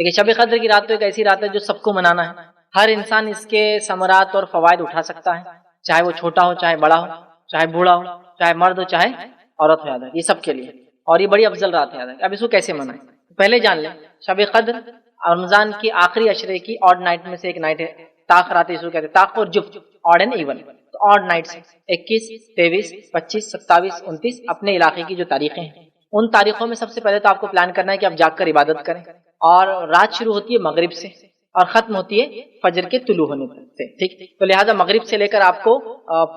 لیکن شب قدر کی رات تو ایک ایسی رات ہے جو سب کو منانا ہے، ہر انسان اس کے ثمرات اور فوائد اٹھا سکتا ہے، چاہے وہ چھوٹا ہو، چاہے بڑا ہو، چاہے بوڑھا ہو، چاہے مرد ہو، چاہے عورت ہو، یاد ہے یہ سب کے لیے، اور یہ بڑی افضل رات ہے، یاد ہے۔ اب اس کو کیسے منائیں پہلے جان لیں۔ شب قدر رمضان کی آخری عشرے کی آڈ نائٹ میں سے ایک نائٹ ہے، تاخ رات اس کو کہتے ہیں، تاخ اور جفت، آڈ اینڈ ایون، تو آڈ نائٹس 21، 23، 25، 27، 29 اپنے علاقے کی جو تاریخیں ہیں، ان تاریخوں میں سب سے پہلے تو آپ کو پلان کرنا ہے کہ آپ جاگ کر عبادت کریں، اور رات شروع ہوتی ہے مغرب سے اور ختم ہوتی ہے فجر کے طلوع ہونے سے، ٹھیک، تو لہٰذا مغرب سے لے کر آپ کو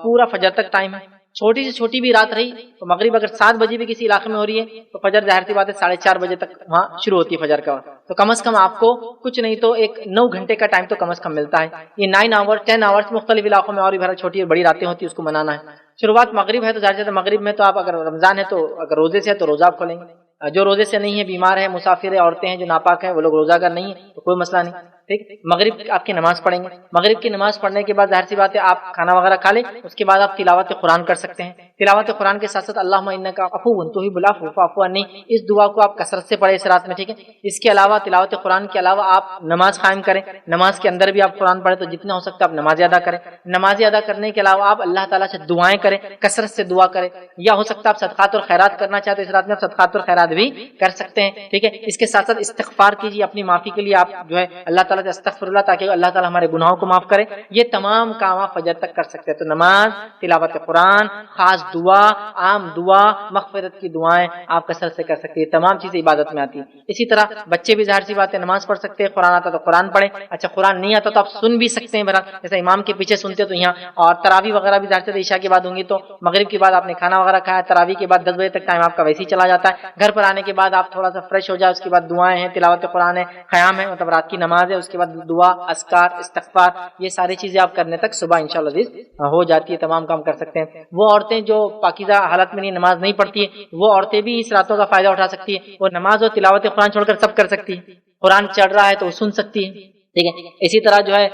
پورا فجر تک ٹائم ہے۔ چھوٹی سے چھوٹی بھی رات رہی تو مغرب اگر 7 بجے بھی کسی علاقے میں ہو رہی ہے تو فجر ظاہر سی بات ہے 4:30 بجے تک وہاں شروع ہوتی ہے فجر کا، تو کم از کم آپ کو کچھ نہیں تو ایک 9 گھنٹے کا ٹائم تو کم از کم ملتا ہے۔ یہ 9 آور 10 آورس مختلف علاقوں میں اور بھی بھرا چھوٹی اور بڑی راتیں ہوتی ہیں، اس کو منانا ہے۔ شروعات مغرب ہے تو ظاہر سی مغرب میں تو آپ اگر رمضان ہے تو اگر روزے سے ہے تو روزہ آپ کھولیں گے، جو روزے سے نہیں ہے، بیمار ہے، مسافر ہے، عورتیں ہیں جو ناپاک ہیں، وہ لوگ روزہ اگر نہیں ہے تو کوئی مسئلہ نہیں، ٹھیک۔ مغرب آپ کی نماز پڑھیں گے، مغرب کی نماز پڑھنے کے بعد ظاہر سی بات ہے آپ کھانا وغیرہ کھا لیں، اس کے بعد آپ تلاوت قرآن کر سکتے ہیں۔ تلاوت قرآن کے ساتھ ساتھ اللہم انک عفو تحب العفو فاعف عنی، اس دعا کو آپ کثرت سے پڑھیں اس رات میں، ٹھیک ہے۔ اس کے علاوہ تلاوت قرآن کے علاوہ آپ نماز قائم کریں، نماز کے اندر بھی آپ قرآن پڑھیں، تو جتنا ہو سکتا ہے آپ نمازیں ادا کریں۔ نمازیں ادا کرنے کے علاوہ آپ اللہ تعالیٰ سے دعائیں کریں، کثرت سے دعا کریں، یا ہو سکتا ہے آپ صدقات اور خیرات کرنا چاہتے ہیں اس رات میں، آپ صدقات اور خیرات بھی کر سکتے ہیں، ٹھیک ہے۔ اس کے ساتھ ساتھ استغفار کیجیے، اپنی معافی کے لیے آپ جو ہے اللہ تعالیٰ سے استغفر اللہ، تاکہ اللہ تعالیٰ ہمارے گناہوں کو معاف کرے۔ یہ تمام کام آپ فجر تک کر سکتے ہیں، تو نماز، تلاوت قرآن، خاص دعا، عام دعا، مغفرت کی دعائیں آپ کثرت سے کر سکتے ہیں، تمام چیزیں عبادت میں آتی ہیں۔ اسی طرح بچے بھی ظاہر سی بات ہے نماز پڑھ سکتے ہیں، قرآن آتا تو قرآن پڑھیں، اچھا قرآن نہیں آتا تو آپ سن بھی سکتے ہیں، برابر جیسے امام کے پیچھے سنتے تو یہاں، اور تراویح وغیرہ بھی ظاہر سے عشاء کے بعد ہوں گی، تو مغرب کے بعد آپ نے کھانا وغیرہ کھایا، تراویح کے بعد 10 بجے تک ٹائم آپ کا ویسے ہی چلا جاتا ہے، گھر پر آنے کے بعد آپ تھوڑا سا فریش ہو جائے، اس کے بعد دعائیں ہیں، تلاوت قرآن ہے، قیام ہے مطلب رات کی نماز ہے، اس کے بعد دعا، اذکار، استغفار، یہ ساری چیزیں آپ کرنے تک صبح انشاءاللہ ہو جاتی ہے، تمام کام کر سکتے ہیں۔ وہ عورتیں جو پاکیزہ حالت میں نماز نہیں پڑھتی ہے، وہ عورتیں بھی اس راتوں کا فائدہ اٹھا سکتی ہے، وہ نماز اور تلاوت قرآن چھوڑ کر سب کر سکتی ہے، قرآن چڑھ رہا ہے تو وہ سن سکتی ہے، ٹھیک ہے۔ اسی طرح جو ہے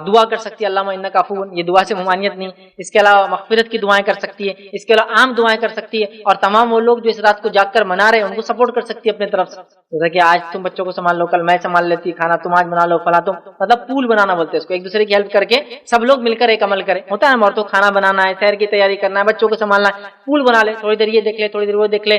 دعا کر سکتی ہے اللہم انک عفو، یہ دعا سے ممانعت نہیں، اس کے علاوہ مغفرت کی دعائیں کر سکتی ہے، اس کے علاوہ عام دعائیں کر سکتی ہے، اور تمام وہ لوگ جو اس رات کو جاگ کر منا رہے ہیں ان کو سپورٹ کر سکتی ہے اپنے طرف سے، جیسا کہ آج تم بچوں کو سنبھال لو، کل میں سنبھال لیتی، کھانا تم آج بنا لو، فلاں تم، مطلب پول بنانا بولتے ہیں اس کو، ایک دوسرے کی ہیلپ کر کے سب لوگ مل کر ایک عمل کریں، ہوتا ہے عورتوں کو کھانا بنانا ہے، سحر کی تیاری کرنا ہے، بچوں کو سنبھالنا ہے، پول بنا لے، تھوڑی دیر یہ دیکھ لے، تھوڑی دیر وہ دیکھ لے،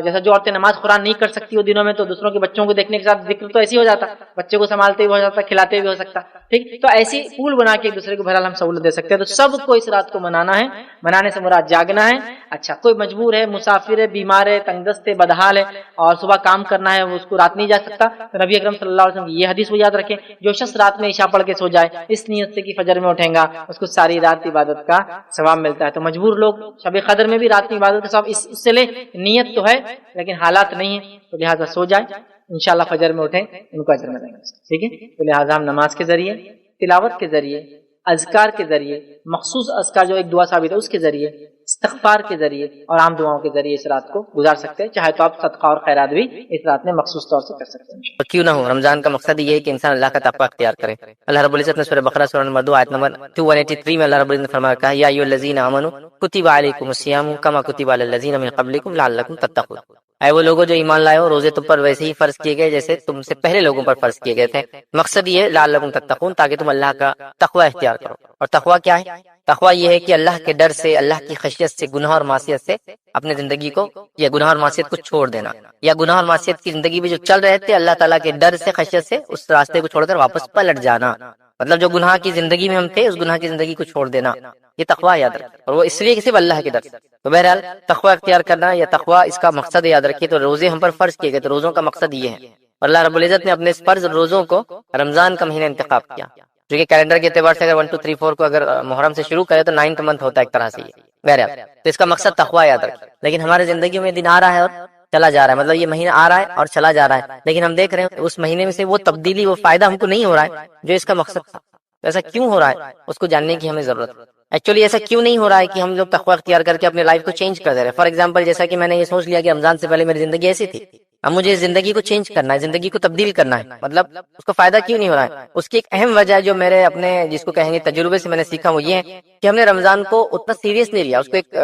جیسا جو عورتیں نماز قرآن نہیں کر سکتی وہ دنوں میں، تو دوسروں کے بچوں کو دیکھنے کے ساتھ ذکر تو ایسے ہی ہو جاتا، بچے کو سنبھالتے بھی ہو جاتا، کھلاتے بھی ہو سکتا، ٹھیک، تو ایسی پول بنا کے ایک دوسرے کو بہرحال ہم سہولت دے سکتے ہیں۔ تو سب کو اس رات کو منانا ہے، منانے سے مراد جاگنا ہے۔ اچھا کوئی مجبور ہے، مسافر ہے، بیمار ہے، تنگ دست ہے، بدحال ہے، اور صبح کام کرنا ہے، وہ اس کو رات نہیں جا سکتا، تو نبی اکرم صلی اللہ علیہ وسلم کی یہ حدیث وہ یاد رکھیں، جو شخص رات میں عشاء پڑھ کے سو جائے اس نیت سے کہ فجر میں اٹھیں گا، اس کو ساری رات عبادت کا ثواب ملتا ہے۔ تو مجبور لوگ شب قدر میں بھی رات میں عبادت کا ثواب اس سے لے، نیت تو ہے لیکن حالات نہیں ہیں، تو لہٰذا سو جائیں، انشاءاللہ فجر میں اٹھیں، ان کو اجر ملے گا، ٹھیک ہے۔ تو لہٰذا ہم نماز کے ذریعے، تلاوت کے ذریعے، اذکار کے ذریعے، مخصوص اذکار جو ایک دعا ثابت ہے اس کے ذریعے، استغفار کے ذریعے اور عام دعاؤں کے ذریعے اس رات کو گزار سکتے ہیں، چاہے تو آپ صدقہ اور خیرات بھی اس رات میں مخصوص طور سے کر سکتے ہیں۔ اور کیوں نہ ہو، رمضان کا مقصد یہ ہے کہ انسان اللہ کا تقوی اختیار کرے۔ اللہ رب العزت نے سورہ بقرہ سورہ نمبر 2 آیت نمبر 283 میں اللہ رب العزت نے فرمایا کہ یا ایھا الذین آمنوا کتب علیکم الصیام کما کتب علی الذین من قبلکم لعلکم تتقون، اے وہ لوگوں جو ایمان لائے ہو، روزے تم پر ویسے ہی فرض کیے گئے جیسے تم سے پہلے لوگوں پر فرض کیے گئے تھے۔ مقصد یہ ہے لعلکم تتقون، تاکہ تم اللہ کا تقوی اختیار کرو۔ اور تقوی کیا ہے؟ تقوی یہ ہے کہ اللہ کے ڈر سے، اللہ کی خشیت سے، گناہ اور معصیت سے اپنے زندگی کو، یا گناہ اور معصیت کو چھوڑ دینا، یا گناہ اور معصیت کی زندگی میں جو چل رہے تھے اللہ تعالیٰ کے ڈر سے، خشیت سے اس راستے کو چھوڑ کر واپس پلٹ جانا، مطلب جو گناہ کی زندگی میں ہم تھے اس گناہ کی زندگی کو چھوڑ دینا، یہ تقوی یاد رکھیں، اور وہ اس لیے کہ صرف اللہ کے ڈر سے۔ تو بہرحال تقوی اختیار کرنا یا تقوی اس کا مقصد یاد رکھیے۔ تو روزے ہم پر فرض کیے گئے، تو روزوں کا مقصد یہ ہے، اور اللہ رب العزت نے اپنے اس فرض روزوں کو رمضان کا مہینہ انتخاب کیا، جو کہ کیلنڈر کے اعتبار سے اگر 1 2 3 4 کو اگر محرم سے شروع کرے تو 9th منتھ ہوتا ہے ایک طرح سے یہ، بہرحال تو اس کا مقصد تقوی یاد رکھیں۔ لیکن ہمارے زندگی میں دن آ رہا ہے اور چلا جا رہا ہے، مطلب یہ مہینہ آ رہا ہے اور چلا جا رہا ہے، لیکن ہم دیکھ رہے ہیں اس مہینے میں سے وہ تبدیلی، وہ فائدہ ہم کو نہیں ہو رہا ہے جو اس کا مقصد تھا۔ تو ایسا کیوں ہو رہا ہے اس کو جاننے کی ہمیں ضرورت ہے۔ ایکچولی ایسا کیوں نہیں ہو رہا ہے کہ ہم لوگ تقوی اختیار کر کے اپنے لائف کو چینج کر دے رہے ہیں۔ فار ایگزامپل جیسا کہ میں نے یہ سوچ لیا کہ رمضان سے پہلے میری زندگی ایسی تھی، اب مجھے زندگی کو چینج کرنا ہے، زندگی کو تبدیل کرنا ہے، مطلب اس کو فائدہ کیوں نہیں ہو رہا ہے؟ اس کی ایک اہم وجہ ہے جو میرے اپنے جس کو کہیں گے تجربے سے میں نے سیکھا، وہ یہ ہے کہ ہم نے رمضان کو اتنا سیریس نہیں لیا، اس کو ایک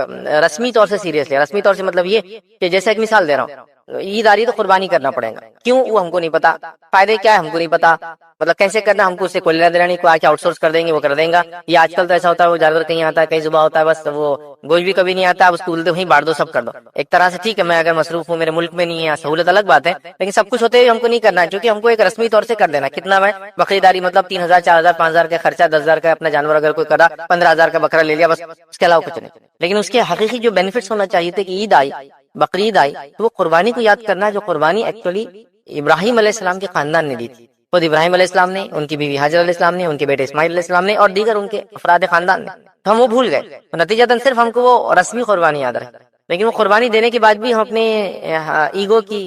رسمی طور سے سیریس لیا۔ رسمی طور سے مطلب یہ کہ جیسا ایک مثال دے رہا ہوں عید آ رہی ہے تو قربانی کرنا پڑے گا، کیوں وہ ہم کو نہیں پتا، فائدے کیا ہے ہم کو نہیں پتا، مطلب کیسے کرنا ہم کو اس سے کوئی لینا دینا نہیں، کوئی آ کے آؤٹ سورس کر دیں گے وہ کر دیں گا، یہ آج کل تو ایسا ہوتا ہے وہ جانور کہیں آتا ہے کہیں صبح ہوتا ہے، بس وہ گوشت بھی کبھی نہیں آتا، اس کو الٹے وہیں بانٹ دو سب کر دو، ایک طرح سے ٹھیک ہے میں اگر مصروف ہوں میرے ملک میں نہیں ہے سہولت الگ بات ہے، لیکن سب کچھ ہوتے ہوئے ہم کو نہیں کرنا ہے، کیونکہ ہم کو ایک رسمی طور سے کر دینا کتنا میں بخریداری مطلب 3000 4000 5000 کا خرچہ 10,000 کا اپنا جانور اگر کوئی کرا 15,000 کا بکرا لے لیا بس، اس کے علاوہ کچھ نہیں، لیکن اس کے حقیقی جو بینیفٹس ہونا چاہیے تھے کہ عید آئی بقرعید آئی تو وہ قربانی کو یاد کرنا ہے، جو قربانی ایکچولی ابراہیم علیہ السلام کے خاندان نے دی تھی، خود ابراہیم علیہ السلام نے، ان کی بیوی حاجر علیہ السلام نے، ان کے بیٹے اسماعیل علیہ السلام نے اور دیگر ان کے افراد خاندان نے، تو ہم وہ بھول گئے، تو نتیجتاً صرف ہم کو وہ رسمی قربانی یاد رہے، لیکن وہ قربانی دینے کے بعد بھی ہم اپنے ایگو کی،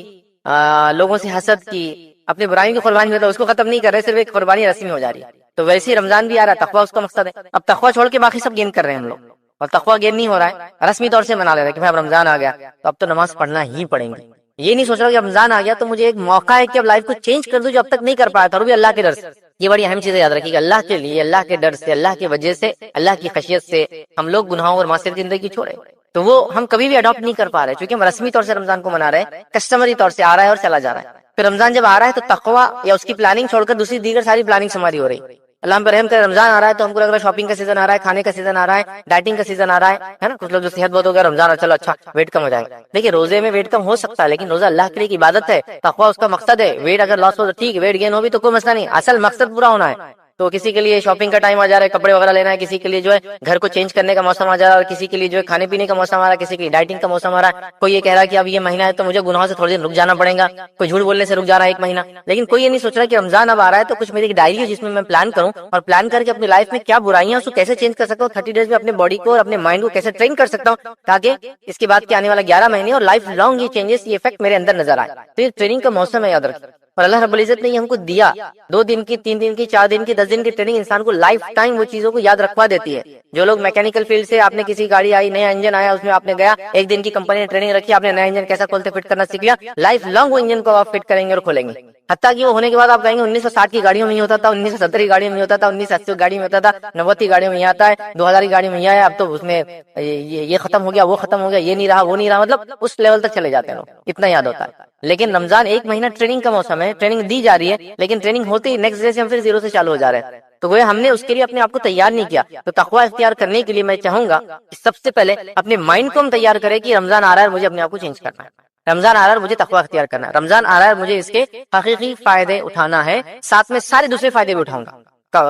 لوگوں سے حسد کی، اپنے برائیوں کی قربانی ہوتا ہے اس کو ختم نہیں کر رہے، صرف ایک قربانی رسمی ہو جا رہی ہے، تو ویسے ہی رمضان بھی آ رہا ہے، تقویٰ اس کا مقصد ہے، اب تقویٰ چھوڑ کے باقی سب گین کر رہے ہیں ہم لوگ، اور تقویٰ گین نہیں ہو رہا ہے، رسمی طور سے منا لے رہے ہیں کہ بھائی اب رمضان آ گیا تو اب تو نماز پڑھنا ہی پڑیں گی، یہ نہیں سوچ رہا کہ رمضان آ گیا تو مجھے ایک موقع ہے کہ اب لائف کو چینج کر دوں جو اب تک نہیں کر پایا تھا، اور بھی اللہ کے ڈر سے، یہ بڑی اہم چیزیں یاد رکھیے گا، اللہ کے لیے، اللہ کے ڈر سے، اللہ کی وجہ سے، اللہ کی خشیت سے ہم لوگ گناہوں اور معصیت کی زندگی چھوڑے، تو وہ ہم کبھی بھی اڈاپٹ نہیں کر پا رہے، کیونکہ ہم رسمی طور سے رمضان کو منا رہے ہیں، کسٹمری طور سے آ رہا ہے اور چلا جا رہا ہے، پھر رمضان جب آ رہا ہے تو تقویٰ یا اس کی پلاننگ چھوڑ کر دوسری دیگر ساری پلاننگ ہماری ہو رہی ہے، اللہ ہم پر رحم کرے، رمضان آ رہا ہے تو ہم کو لگ رہا ہے شاپنگ کا سیزن آ رہا ہے، کھانے کا سیزن آ رہا ہے، ڈائٹنگ کا سیزن آ رہا ہے نا، کچھ لوگ جو صحت بہت ہو گیا رمضان چلو اچھا ویٹ کم ہو جائے گا، دیکھیے روزے میں ویٹ کم ہو سکتا ہے لیکن روزہ اللہ کے لیے عبادت ہے، تقویٰ اس کا مقصد ہے، ویٹ اگر لاس ہو تو ٹھیک، ویٹ گین ہو بھی تو کوئی مسئلہ نہیں، اصل مقصد پورا ہونا ہے، تو کسی کے لیے شاپنگ کا ٹائم آ جا رہا ہے کپڑے وغیرہ لینا ہے، کسی کے لیے جو ہے گھر کو چینج کرنے کا موسم آ جا رہا ہے، اور کسی کے لیے جو ہے کھانے پینے کا موسم آ رہا ہے، کسی کے لیے ڈائٹنگ کا موسم آ رہا ہے، کوئی یہ کہہ رہا ہے کہ اب یہ مہینہ ہے تو مجھے گناہوں سے تھوڑے دن رک جانا پڑے گا، کوئی جھوٹ بولنے سے رک جا رہا ہے ایک مہینہ، لیکن کوئی یہ نہیں سوچ رہا کہ رمضان اب آ رہا ہے تو کچھ میری ڈائری ہے جس میں میں پلان کروں اور پلان کر کے اپنی لائف میں کیا برائیاں اس کو کیسے چینج کر سکتا ہوں، 30 ڈیز میں اپنے باڈی کو اور اپنے مائنڈ کو کیسے ٹرین کر سکتا ہوں تاکہ اس کے بعد کے آنے والا 11 مہینے اور لائف لانگ یہ چینجز یہ افیکٹ میرے اندر نظر آئے، تو یہ ٹریننگ کا موسم ہے، یاد رکھیں، اور اللہ رب العزت نے یہ ہم کو دیا 2 دن کی 3 دن کی 4 دن کی 10 دن کی ٹریننگ انسان کو لائف ٹائم وہ چیزوں کو یاد رکھوا دیتی ہے، جو لوگ میکینیکل فیلڈ سے آپ نے کسی گاڑی آئی نیا انجن آیا اس میں آپ نے گیا 1 دن کی کمپنی نے ٹریننگ رکھی آپ نے نیا انجن کیسا کھولتے فٹ کرنا سیکھ لیا، لائف لانگ وہ انجن کو آپ فٹ کریں گے اور کھولیں گے، حتیٰ کہ وہ ہونے کے بعد آپ کہیں گے 1960 کی گاڑیوں میں یہ ہوتا تھا، 1970 کی گاڑیوں میں ہوتا تھا، 1980 کی گاڑی میں ہوتا تھا، 90 کی گاڑیوں میں یہ آتا ہے، 2000 کی گاڑی میں یہ آیا، اب تو اس میں یہ ختم ہو گیا وہ ختم ہو گیا، یہ نہیں رہا وہ نہیں رہا، مطلب اس لیول تک چلے جاتے ہیں لوگ، اتنا یاد ہوتا ہے، لیکن رمضان 1 مہینہ ٹریننگ کا موسم ہے، ٹریننگ دی جا رہی ہے، لیکن ٹریننگ ہوتے ہی نیکسٹ ڈے سے ہم پھر زیرو سے چالو ہو جا رہے ہیں، تو وہ ہم نے اس کے لیے اپنے آپ کو تیار نہیں کیا، تو تقویٰ اختیار کرنے کے لیے میں چاہوں گا کہ سب سے پہلے اپنے مائنڈ کو ہم تیار کریں کہ رمضان آ رہا ہے مجھے اپنے آپ کو چینج کرنا ہے، رمضان آ رہا ہے مجھے تقویٰ اختیار کرنا ہے، رمضان آ رہا ہے مجھے اس کے حقیقی فائدے اٹھانا ہے، ساتھ میں سارے دوسرے فائدے بھی اٹھاؤں گا،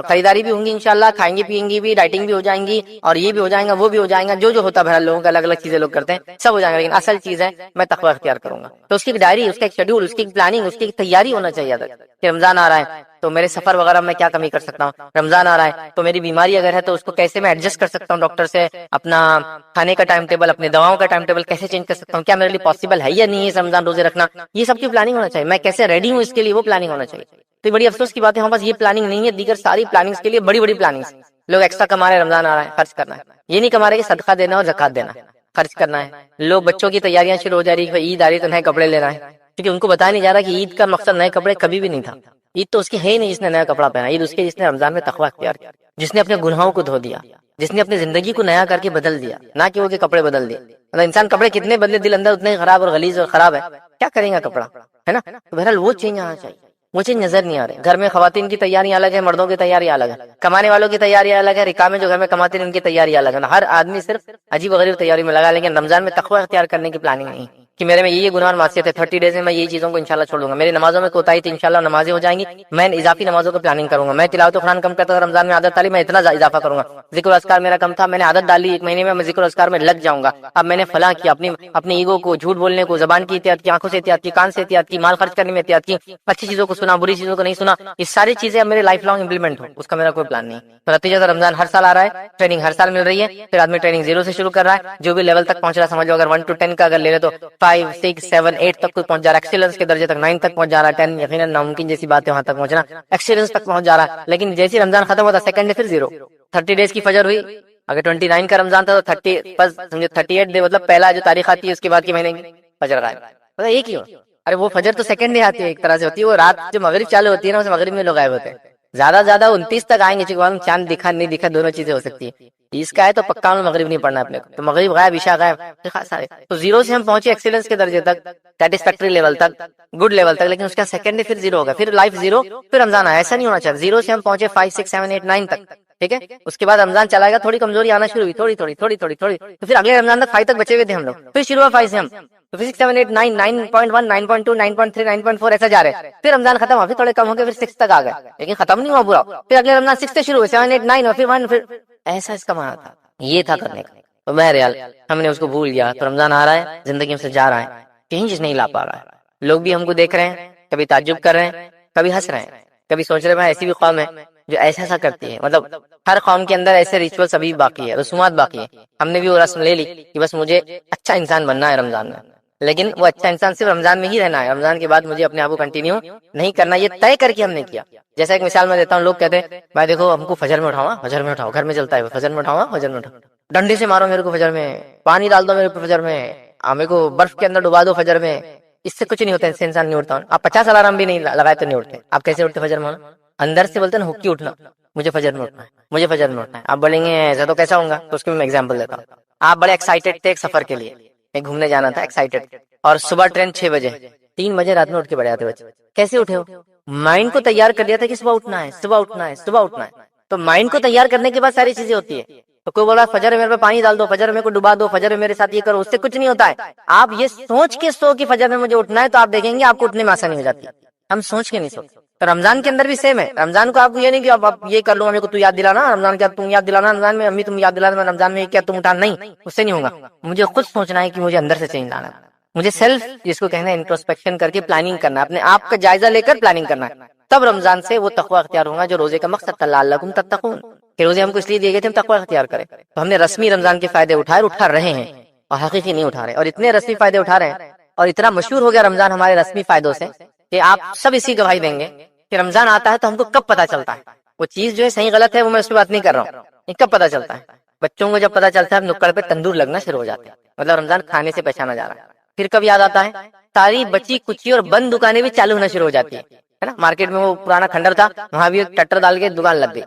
خریداری بھی ہوں گی انشاءاللہ، کھائیں گے پیئیں گے بھی، ڈائٹنگ بھی ہو جائیں گی، اور یہ بھی ہو جائیں گا وہ بھی ہو جائیں گا، جو ہوتا ہے بہرحال لوگوں کا الگ الگ چیزیں لوگ کرتے ہیں سب ہو جائیں گا، لیکن اصل چیز ہے میں تقویٰ اختیار کروں گا، تو اس کی ایک ڈائری، اس کا ایک شیڈول، اس کی ایک پلاننگ، اس کی ایک تیاری ہونا چاہیے کہ رمضان آ رہا ہے تو میرے سفر وغیرہ میں کیا کمی کر سکتا ہوں، رمضان آ رہا ہے تو میری بیماری اگر ہے تو اس کو کیسے میں ایڈجسٹ کر سکتا ہوں ڈاکٹر سے، اپنا کھانے کا ٹائم ٹیبل اپنے دواؤں کا ٹائم ٹیبل کیسے چینج کر سکتا ہوں، کیا میرے لیے پاسبل ہے یا نہیں ہے رمضان روزے رکھنا، یہ سب کی پلاننگ ہونا چاہیے، میں کیسے ریڈی ہوں اس کے لیے وہ پلاننگ ہونا چاہیے، تو بڑی افسوس کی بات ہے ہمارے پاس یہ پلاننگ نہیں ہے، دیگر ساری پلاننگز کے لیے بڑی بڑی پلاننگز، لوگ ایکسٹرا کما رہے ہیں رمضان آ رہا ہے خرچ کرنا ہے، یہ نہیں کما رہے کہ صدقہ دینا اور زکات دینا ہے، خرچ کرنا ہے، لوگ بچوں کی تیاریاں شروع ہو جا رہی ہے، عید آ رہی تو نئے کپڑے لینا ہے، کیونکہ ان کو بتایا نہیں جا رہا کہ عید کا مقصد نئے کپڑے کبھی بھی نہیں تھا، عید تو اس کی ہے ہی نہیں جس نے نیا کپڑا پہنا، عید اس کے جس نے رمضان میں تقویٰ اختیار کیا، جس نے اپنے گناہوں کو دھو دیا، جس نے اپنی زندگی کو نیا کر کے بدل دیا، نہ کہ وہ کہ کپڑے بدل دیے، مطلب انسان کپڑے کتنے بدلے دل اندر اتنے خراب اور غلیظ اور خراب ہے، کیا کریں گا کپڑا، ہے نا، تو بہرحال وہ چینج آنا چاہیے، وہ چیز نظر نہیں آ رہی، گھر میں خواتین کی تیاریاں الگ ہے، مردوں کی تیاریاں الگ ہے، کمانے والوں کی تیاریاں الگ ہے، رکامے جو گھر میں کماتے ہیں ان کی تیاریاں الگ ہے، ہر آدمی صرف عجیب و غریب تیاری میں لگا، لیکن رمضان میں تقویٰ اختیار کرنے کی پلاننگ نہیں کہ میرے میں یہ گناہ اور معصیت ہے، 30 ڈیز میں میں یہ چیزوں کو انشاءاللہ چھوڑ دوں گا، میری نمازوں میں کوتاہی تھی انشاءاللہ نمازیں ہو جائیں گی، میں اضافی نمازوں کو پلاننگ کروں گا، میں تلاوت قرآن کم کرتا تھا رمضان میں عادت ڈالی میں اتنا اضافہ کروں گا، ذکر و اذکار میرا کم تھا میں نے عادت ڈالی 1 مہینے میں ذکر و اذکار میں لگ جاؤں گا، اب میں نے فلاں کیا، اپنی ایگو کو، جھوٹ بولنے کو، زبان کی احتیاط کی، آنکھوں سے احتیاط کی، کان سے احتیاط کی، مال خرچ کرنے میں احتیاط کی، اچھی چیزوں کو سنا بری چیزوں کو نہیں سنا، یہ ساری چیزیں اب میرے لائف لانگ امپلیمنٹ ہو، اس کا میرا کوئی پلان نہیں، تو نتیجہ رمضان ہر سال آ رہا ہے، ٹریننگ ہر سال مل رہی ہے، پھر آدمی ٹریننگ 0 سے شروع کر رہا ہے، جو بھی لیول تک پہنچ رہا ہے سمجھو اگر 1 to 10 کا اگر لے لے تو 5 6 7 8 تک کوئی پہنچ جا رہا ہے، ایکسیلنس کے درجے تک 9 تک پہنچ جا رہا ہے، 10 یقیناً ناممکن جیسی بات ہے وہاں تک پہنچنا، ایکسیلنس تک پہنچ جا رہا ہے، لیکن جیسے رمضان ختم ہوتا ہے سیکنڈ ڈے پھر 0، 30 ڈیز کی فجر ہوئی، اگر 29 کا رمضان تھا تو 30 بس سمجھو 38 ڈے مطلب پہلا جو تاریخ آتی ہے اس کے بعد کے مہینے کی فجر غائب، پتہ یہ کیوں، ارے وہ فجر تو سیکنڈ ڈے آتی ہے ایک طرح سے ہوتی ہے، وہ رات جو مغرب چالو ہوتی ہے نا اس مغرب میں لوگ غائب ہوتے ہیں، زیادہ زیادہ 29 تک آئیں گے، چونکہ معلوم چاند دکھا نہیں دکھا دونوں چیزیں ہو سکتی ہے. 30 کا ہے تو پکا میں مغرب نہیں پڑھنا اپنے کو، تو مغرب غائب عشاء غائب سارے. تو زیرو سے ہم پہنچے ایکسیلنس کے درجے تک، سیٹسفیکٹری لیول تک، گڈ لیول تک، لیکن اس کا سیکنڈ پھر زیرو ہوگا، پھر لائف زیرو، پھر رمضان آیا. ایسا نہیں ہونا چاہیے. زیرو سے ہم پہنچے 5 6 7 8 9 تک، ٹھیک ہے. اس کے بعد رمضان چلا گا، تھوڑی کمزوری آنا شروع ہوئی، تھوڑی تھوڑی تھوڑی تھوڑی تھوڑی، تو پھر اگلے رمضان تک 5 تک بچے ہوئے تھے ہم لوگ. پھر شروع ہوا 5 سے ہم، تو 6 7 8 9 9.1 9.2 9.3 9.4 ایسا جا رہے ہیں. پھر رمضان ختم ہوا، پھر تھوڑے کم ہو گئے، پھر 6 تک آ گئے، لیکن ختم نہیں ہوا پورا. پھر اگلے رمضان 6 سے شروع ہوئے، 7 8 9 اور پھر 1، پھر ایسا اس کا معنی تھا. یہ تھا کرنے کا. تو بہرحال ہم نے اس کو بھول گیا. تو رمضان آ رہا ہے، زندگی میں سے جا رہا ہے، چینج نہیں لا پا رہا ہے. لوگ بھی ہم کو دیکھ رہے ہیں، کبھی تعجب کر رہے ہیں، کبھی ہنس رہے ہیں، کبھی سوچ رہے ہیں ایسی بھی قوم ہے جو ایسا ایسا کرتی ہے. مطلب ہر قوم کے اندر ایسے ریچولس ابھی باقی ہے، رسومات باقی ہے. ہم نے بھی وہ رسم لے لی کہ بس مجھے اچھا انسان بننا ہے رمضان میں، لیکن وہ اچھا انسان صرف رمضان میں ہی رہنا ہے. رمضان کے بعد مجھے اپنے آپ کو کنٹینیو نہیں کرنا، یہ طے کر کے ہم نے کیا. جیسا ایک مثال میں دیتا ہوں، لوگ کہتے ہیں بھائی دیکھو ہم کو فجر میں اٹھاؤ، فجر میں اٹھاؤ، گھر میں چلتا ہے فجر میں اٹھاؤ، فجر میں اٹھاؤ، ڈنڈے سے مارو میرے کو فجر میں، پانی ڈال دو میرے کو فجر میں، میرے کو برف کے اندر ڈبا دو فجر میں. اس سے کچھ نہیں ہوتا، اس سے انسان نہیں اٹھتا. آپ 50 الارم بھی نہیں لگائے تو نہیں اٹھتے. آپ کیسے اٹھتے فجر میں؟ اندر سے بولتے ہیں نا حکی اٹھنا، مجھے فجر میں اٹھنا ہے، مجھے فجر میں اٹھنا ہے. آپ بولیں گے ایسا تو کیسا ہوں گا؟ تو اس کی میں ایگزامپل دیتا ہوں. آپ بڑے ایکسائٹیڈ تھے ایک سفر کے لیے، ایک گھومنے جانا تھا، ایکسائٹیڈ، اور صبح ٹرین 6 بجے، 3 بجے رات میں اٹھ کے بیٹھ جاتے بچے. کیسے اٹھے ہو؟ مائنڈ کو تیار کر لیا تھا کہ صبح اٹھنا ہے، صبح اٹھنا ہے، صبح اٹھنا ہے. تو مائنڈ کو تیار کرنے کے بعد ساری چیزیں ہوتی ہے. تو کوئی بولا فجر میں میرے پہ پانی ڈال دو، فجر میں کو ڈبا دو، فجر میں میرے ساتھ یہ کرو، اس سے کچھ نہیں ہوتا ہے. آپ یہ سوچ کے سو کہ فجر میں مجھے اٹھنا ہے، تو آپ دیکھیں گے آپ کو اٹھنے میں آسانی ہو جاتی ہے. ہم سوچ کے نہیں سوچتے. تو رمضان کے اندر بھی سیم ہے. رمضان کو آپ کو یہ نہیں کہ آپ یہ کر لو، میرے کو تو یاد دلانا رمضان کیا، تم یاد دلانا رمضان میں، امی تم یاد دلانا رمضان میں، کیا تم اٹھا نہیں، اس سے نہیں ہوگا. مجھے خود سوچنا ہے کہ مجھے اندر سے چینج لانا ہے. مجھے سیلف جس کو کہنا ہے انٹروسپیکشن کر کے پلاننگ کرنا ہے، اپنے آپ کا جائزہ لے کر پلاننگ کرنا ہے. تب رمضان سے وہ تقوی اختیار ہوگا جو روزے کا مقصد تھا، لعلکم تتقون، کہ روزے ہم کو اس لیے دیے گئے تھے ہم تقوی اختیار کریں. تو ہم نے رسمی رمضان کے فائدے اٹھائے، اٹھا رہے ہیں، اور حقیقی نہیں اٹھا رہے. اور اتنے رسمی فائدے اٹھا رہے ہیں، اور اتنا مشہور ہو گیا رمضان ہمارے رسمی فائدوں سے کہ آپ سب اسی گواہی دیں گے کہ رمضان آتا ہے تو ہم کو کب پتہ چلتا ہے وہ چیز جو ہے صحیح غلط ہے. وہ میں اس پہ بات نہیں کر رہا ہوں، یہ کب پتہ چلتا ہے؟ بچوں کو جب پتہ چلتا ہے نکڑ پہ تندور لگنا شروع ہو جاتے ہیں، مطلب رمضان کھانے سے پہچانا جا رہا ہے. پھر کب یاد آتا ہے؟ ساری بچی کچی اور بند دکانیں بھی چالو ہونا شروع ہو جاتی ہے نا. مارکیٹ میں وہ پرانا کھنڈر تھا، وہاں بھی ٹٹر ڈال کے دکان لگ گئی.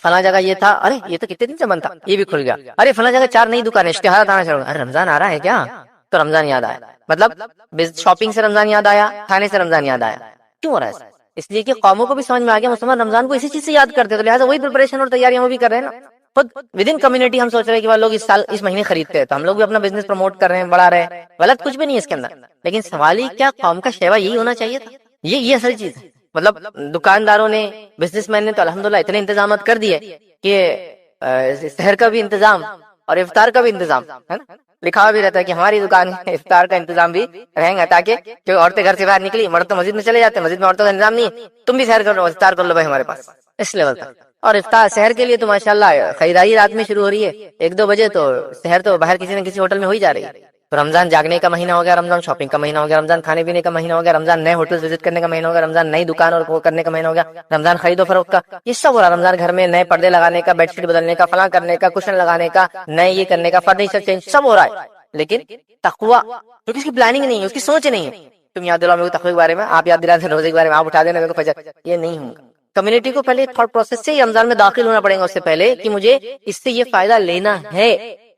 فلاں جگہ یہ تھا، ارے یہ تو کتنے دن سے بند تھا، یہ بھی کھل گیا. ارے فلاں جگہ 4 نئی دکانیں، اشتہارات آنا شروع. ارے رمضان آ رہا ہے کیا؟ تو رمضان یاد آیا. مطلب شاپنگ سے رمضان یاد آیا، کھانے سے رمضان یاد آیا. کیوں ہو رہا ہے؟ اس لیے کہ قوموں کو بھی سمجھ میں آ گیا مسلمان رمضان کو اسی چیز سے یاد کرتے، تو لہٰذا وہی پریپریشن اور تیاریاں وہ بھی کر رہے ہیں نا. خود ود ان کمیونٹی ہم سوچ رہے ہیں کہ لوگ اس سال اس مہینے خریدتے ہیں، تو ہم لوگ بھی اپنا بزنس پروموٹ کر رہے ہیں، بڑھا رہے ہیں. غلط کچھ بھی نہیں ہے اس کے اندر، لیکن سوال ہی کیا قوم کا شیوا یہی ہونا چاہیے تھا. یہ اصل چیز ہے. مطلب دکانداروں نے، بزنس مین نے تو الحمدللہ اتنے انتظامات کر دیے کہ سحر کا بھی انتظام اور افطار کا بھی انتظام ہے نا. لکھا بھی رہتا ہے کہ ہماری دکان میں افطار کا انتظام بھی رہیں گا، تاکہ جو عورتیں گھر سے باہر نکلی، مرد تو مسجد میں چلے جاتے ہیں، مسجد میں عورتوں کا انتظام نہیں ہے، تم بھی سحر کر لو، افطار کر لو بھائی ہمارے پاس، اس لیول تک. اور افطار سحر کے لیے تو ماشاءاللہ خریداری رات میں شروع ہو رہی ہے 1 2 بجے، تو سحر تو باہر کسی نہ کسی ہوٹل میں ہو ہی جا رہی ہے. تو رمضان جاگنے کا مہینہ ہو گیا، رمضان شاپنگ کا مہینہ ہو گیا، رمضان کھانے پینے کا مہینہ ہو گیا، رمضان نئے ہوٹل وزٹ کرنے کا مہینہ ہو گیا، رمضان نئی دکان اور کرنے کا مہینہ ہو گیا، رمضان خرید و فروخت کا، یہ سب ہو رہا. رمضان گھر میں نئے پردے لگانے کا، بیڈ شیٹ بدلنے کا، فلاں کرنے کا، کشن لگانے کا، نئے یہ کرنے کا، فرنیچر چینج، سب ہو رہا ہے. لیکن تقوی کیونکہ اس کی پلاننگ نہیں ہے، اس کی سوچ نہیں ہے. تم یاد دلاؤ میرے کو تقوی کے بارے میں، آپ یاد دلا دیں روزے کے بارے میں، آپ اٹھا دینا میرے کو فجر، یہ نہیں ہوگا. کمیونٹی کو پہلے تھاٹ پروسیس سے رمضان میں داخل ہونا پڑے گا اس سے پہلے کہ مجھے اس سے یہ فائدہ لینا ہے.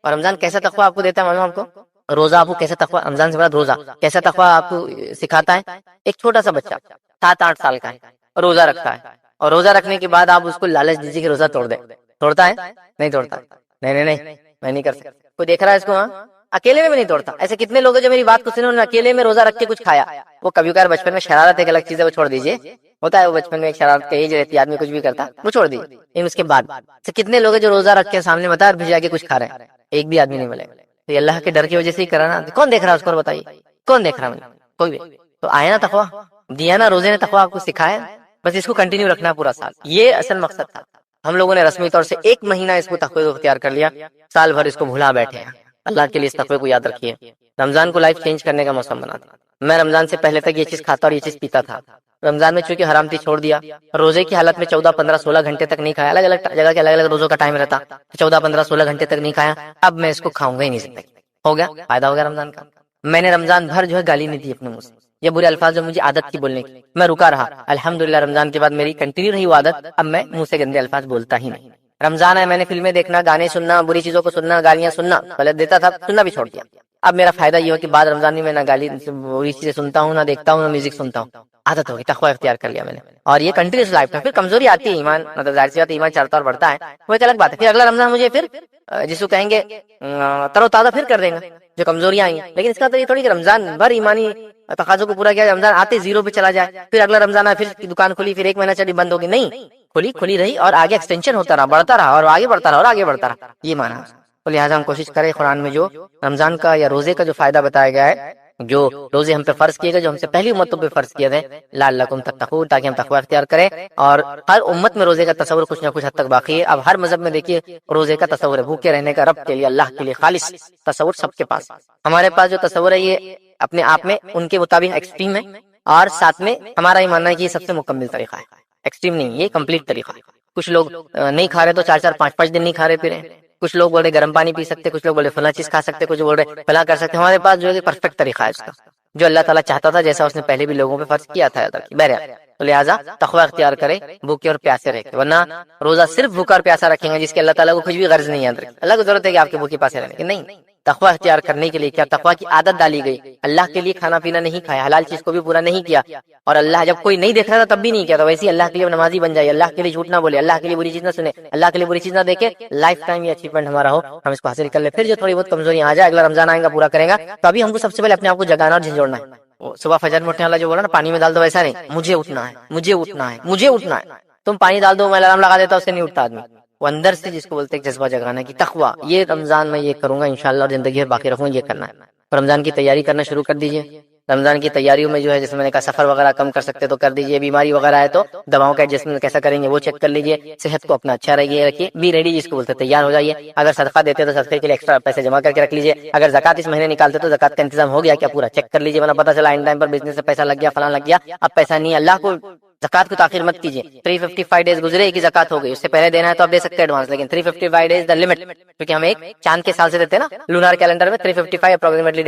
اور رمضان کیسا تقوی آپ کو دیتا ہے معلوم آپ کو؟ روزہ آپ کو کیسا تقوی، رمضان سے بعد روزہ کیسا تقوی آپ کو سکھاتا ہے. ایک چھوٹا سا بچہ 7 8 سال کا ہے، روزہ رکھتا ہے، اور روزہ رکھنے کے بعد آپ اس کو لالچ دیجیے کہ روزہ توڑ دے. توڑتا ہے؟ نہیں توڑتا. نہیں میں نہیں کر سکتا. کوئی دیکھ رہا ہے اس کو؟ ہاں، اکیلے میں بھی نہیں توڑتا. ایسے کتنے لوگ ہیں جو میری بات کو سنے انہوں نے اکیلے میں روزہ رکھ کے کچھ کھایا. وہ کبھی کبھار بچپن میں شرارت ایک الگ چیز ہے، وہ چھوڑ دیجیے، ہوتا ہے وہ بچپن میں ایک شرارت کا ایج رہتی ہے، آدمی کچھ بھی کرتا، وہ چھوڑ دیجیے. لیکن اس کے بعد کتنے لوگ ہیں جو روزہ رکھ کے سامنے بتا اور بھجا کے کچھ کھا رہے ہیں؟ ایک بھی آدمی نہیں ملے. تو یہ اللہ کے ڈر کی وجہ سے ہی کرا نا. کون دیکھ رہا ہے اس کو؟ بتائیے کون دیکھ رہا ہے؟ کوئی بھی. تو آیا نا تقوی، دیا نا روزے نے تقوی آپ کو سکھایا، بس اس کو کنٹینیو رکھنا پورا سال. یہ اصل مقصد تھا. ہم لوگوں نے رسمی طور سے 1 مہینہ اس کو تقوی کو اختیار کر لیا، سال بھر اس کو بھلا بیٹھے ہیں. اللہ کے لیے اس تقوی کو یاد رکھیے. رمضان کو لائف چینج کرنے کا موسم بنا دیا. میں رمضان سے پہلے تک یہ چیز کھاتا اور یہ چیز پیتا تھا. رمضان میں چونکہ حرام تھی چھوڑ دیا. روزے کی حالت میں 14 15 16 گھنٹے تک نہیں کھایا. الگ الگ جگہ کے الگ الگ روزوں کا ٹائم رہتا، 14 15 16 گھنٹے تک نہیں کھایا. اب میں اس کو کھاؤں گا ہی نہیں. زندگی ہو گیا، فائدہ ہو گیا رمضان کا. میں نے رمضان بھر جو ہے گالی نہیں دی اپنے منہ سے. یہ برے الفاظ جو مجھے عادت کی بولنے کی، میں رکا رہا، الحمدللہ رمضان کے بعد میری کنٹینیو رہی وہ عادت، اب میں منہ سے گندے الفاظ بولتا ہی نہیں۔ رمضان ہے، میں نے فلمیں دیکھنا، گانے سننا، بری چیزوں کو سننا، گالیاں سننا غلط دیتا تھا، سننا بھی چھوڑ دیا۔ اب میرا فائدہ یہ ہو کہ بعد رمضان میں نہ گالی بری چیزیں سنتا ہوں، نہ دیکھتا ہوں، نہ میوزک سنتا ہوں، عادت ہوگی، تقوی اختیار کر لیا میں نے، اور یہ کنٹینیوس لائف میں۔ پھر کمزوری آتی ہے، ایمان مطلب ظاہر سی بات ہے، ایمان چڑھتا اور بڑھتا ہے، وہ ایک الگ بات ہے۔ پھر اگلا رمضان مجھے پھر جس کو کہیں گے تر و تازہ پھر کر دیں گے جو کمزوریاں آئیں، لیکن اس کا تو یہ تھوڑی کہ رمضان بھر ایمانی تقاضوں کو پورا کیا، رمضان آتے زیرو پہ چلا جائے، پھر اگلا رمضان آئے پھر دکان کھلی، پھر ایک مہینہ چلی بند ہوگی، نہیں، کھلی رہی اور آگے ایکسٹینشن ہوتا رہا، بڑھتا رہا اور آگے بڑھتا رہا اور آگے بڑھتا رہا، یہ مانا۔ تو لہٰذا ہم کوشش کریں قرآن میں جو رمضان کا یا روزے کا جو فائدہ بتایا گیا ہے، جو روزے ہم پہ فرض کیے گئے، جو ہم سے پہلی امتوں پہ فرض کیے گئے، لعلکم تتقون، تاکہ ہم تقوی اختیار کریں۔ اور ہر امت میں روزے کا تصور کچھ نہ کچھ حد تک باقی ہے۔ اب ہر مذہب میں دیکھیے روزے کا تصور ہے، بھوکے رہنے کا، رب کے لیے، اللہ کے لیے خالص تصور سب کے پاس۔ ہمارے پاس جو تصور ہے یہ اپنے آپ میں ان کے مطابق ایکسٹریم ہے، اور ساتھ میں ہمارا یہ ماننا ہے کہ یہ سب سے مکمل طریقہ ہے، ایکسٹریم نہیں، یہ کمپلیٹ طریقہ ہے۔ کچھ لوگ نہیں کھا رہے تو 4 5 دن نہیں کھا رہے پی رہے، کچھ لوگ بول رہے گرم پانی پی سکتے، کچھ لوگ بولے فلاں چیز کھا سکتے، کچھ بول رہے فلاں کر سکتے۔ ہمارے پاس جو ہے پرفیکٹ طریقہ ہے اس کا، جو اللہ تعالیٰ چاہتا تھا، جیسا اس نے پہلے بھی لوگوں پہ فرض کیا تھا۔ بہرحال تو لہٰذا تقوی اختیار کرے، بھوکے اور پیاسے رہے، ورنہ روزہ صرف بھوکا اور پیاسا رکھیں گے جس کے اللہ تعالیٰ کو کچھ بھی غرض نہیں ہے، اللہ کو ضرورت ہے کہ آپ کے بھوکے پیاسے رہنے کی، نہیں، تقوی اختیار کرنے کے لیے کیا تقوی کی عادت ڈالی گئی، اللہ کے لیے کھانا پینا نہیں کھایا، حلال چیز کو بھی پورا نہیں کیا، اور اللہ جب کوئی نہیں دیکھ رہا تھا تب بھی نہیں کیا، تو ویسے اللہ کے لیے نمازی بن جائے، اللہ کے لیے جھوٹ نہ بولے، اللہ کے لیے بری چیز نہ سنے، اللہ کے لیے بری چیز نہ دیکھے، لائف ٹائم یہ اچیومنٹ ہمارا ہو، ہم اس کو حاصل کر لیں۔ پھر جو تھوڑی بہت کمزوریاں آ جائے، اگلا رمضان آئے گا پورا کرے گا، تو ابھی ہم کو سب سے پہلے اپنے آپ کو جگانا اور جھنجھوڑنا ہے۔ صبح فجر میں اٹھنے والا جو بولا نا پانی میں ڈال دو، ویسا نہیں، مجھے اٹھنا ہے، مجھے اٹھنا ہے، مجھے اٹھنا ہے۔ تم پانی ڈال دو، میں الارم لگا دیتا، اس سے نہیں اٹھتا آدمی، وہ اندر سے جس کو بولتے ہیں جذبہ جگانا کی تقوی، یہ رمضان میں یہ کروں گا انشاءاللہ، اور زندگی میں باقی رکھوں گا، یہ کرنا ہے۔ رمضان کی تیاری کرنا شروع کر دیجئے۔ رمضان کی تیاریوں میں جو ہے جیسے میں نے کہا سفر وغیرہ کم کر سکتے تو کر دیجئے، بیماری وغیرہ ہے تو دواؤں کا ایڈجسٹمنٹ کیسا کریں گے وہ چیک کر لیجئے، صحت کو اپنا اچھا رکھیے، بی ریڈی جس کو بولتے ہیں تیار ہو جائیے۔ اگر صدقہ دیتے تو صدقے کے لیے ایکسٹرا پیسے جمع کر کے رکھ لیجئے، اگر زکات اس مہینے نکالتے تو زکات کا انتظام ہو گیا کیا پورا چیک کر لیجئے، ورنہ پتہ چلا ان ٹائم پر بزنس سے پیسہ لگ گیا، فلاں لگ گیا، اب پیسہ نہیں ہے۔ اللہ کو زکات کو تاخیر مت کیجیے، 355 ڈیز گزرے کہ زکات ہو گئی، اس سے پہلے دینا ہے تو آپ دے سکتے ہیں ایڈوانس، لیکن 355 ڈیز دا لمٹ، کیونکہ ہم ایک چاند کے سال سے دیتے ہیں نا، لونار کیلنڈر میں 355 اپروکسیمیٹلی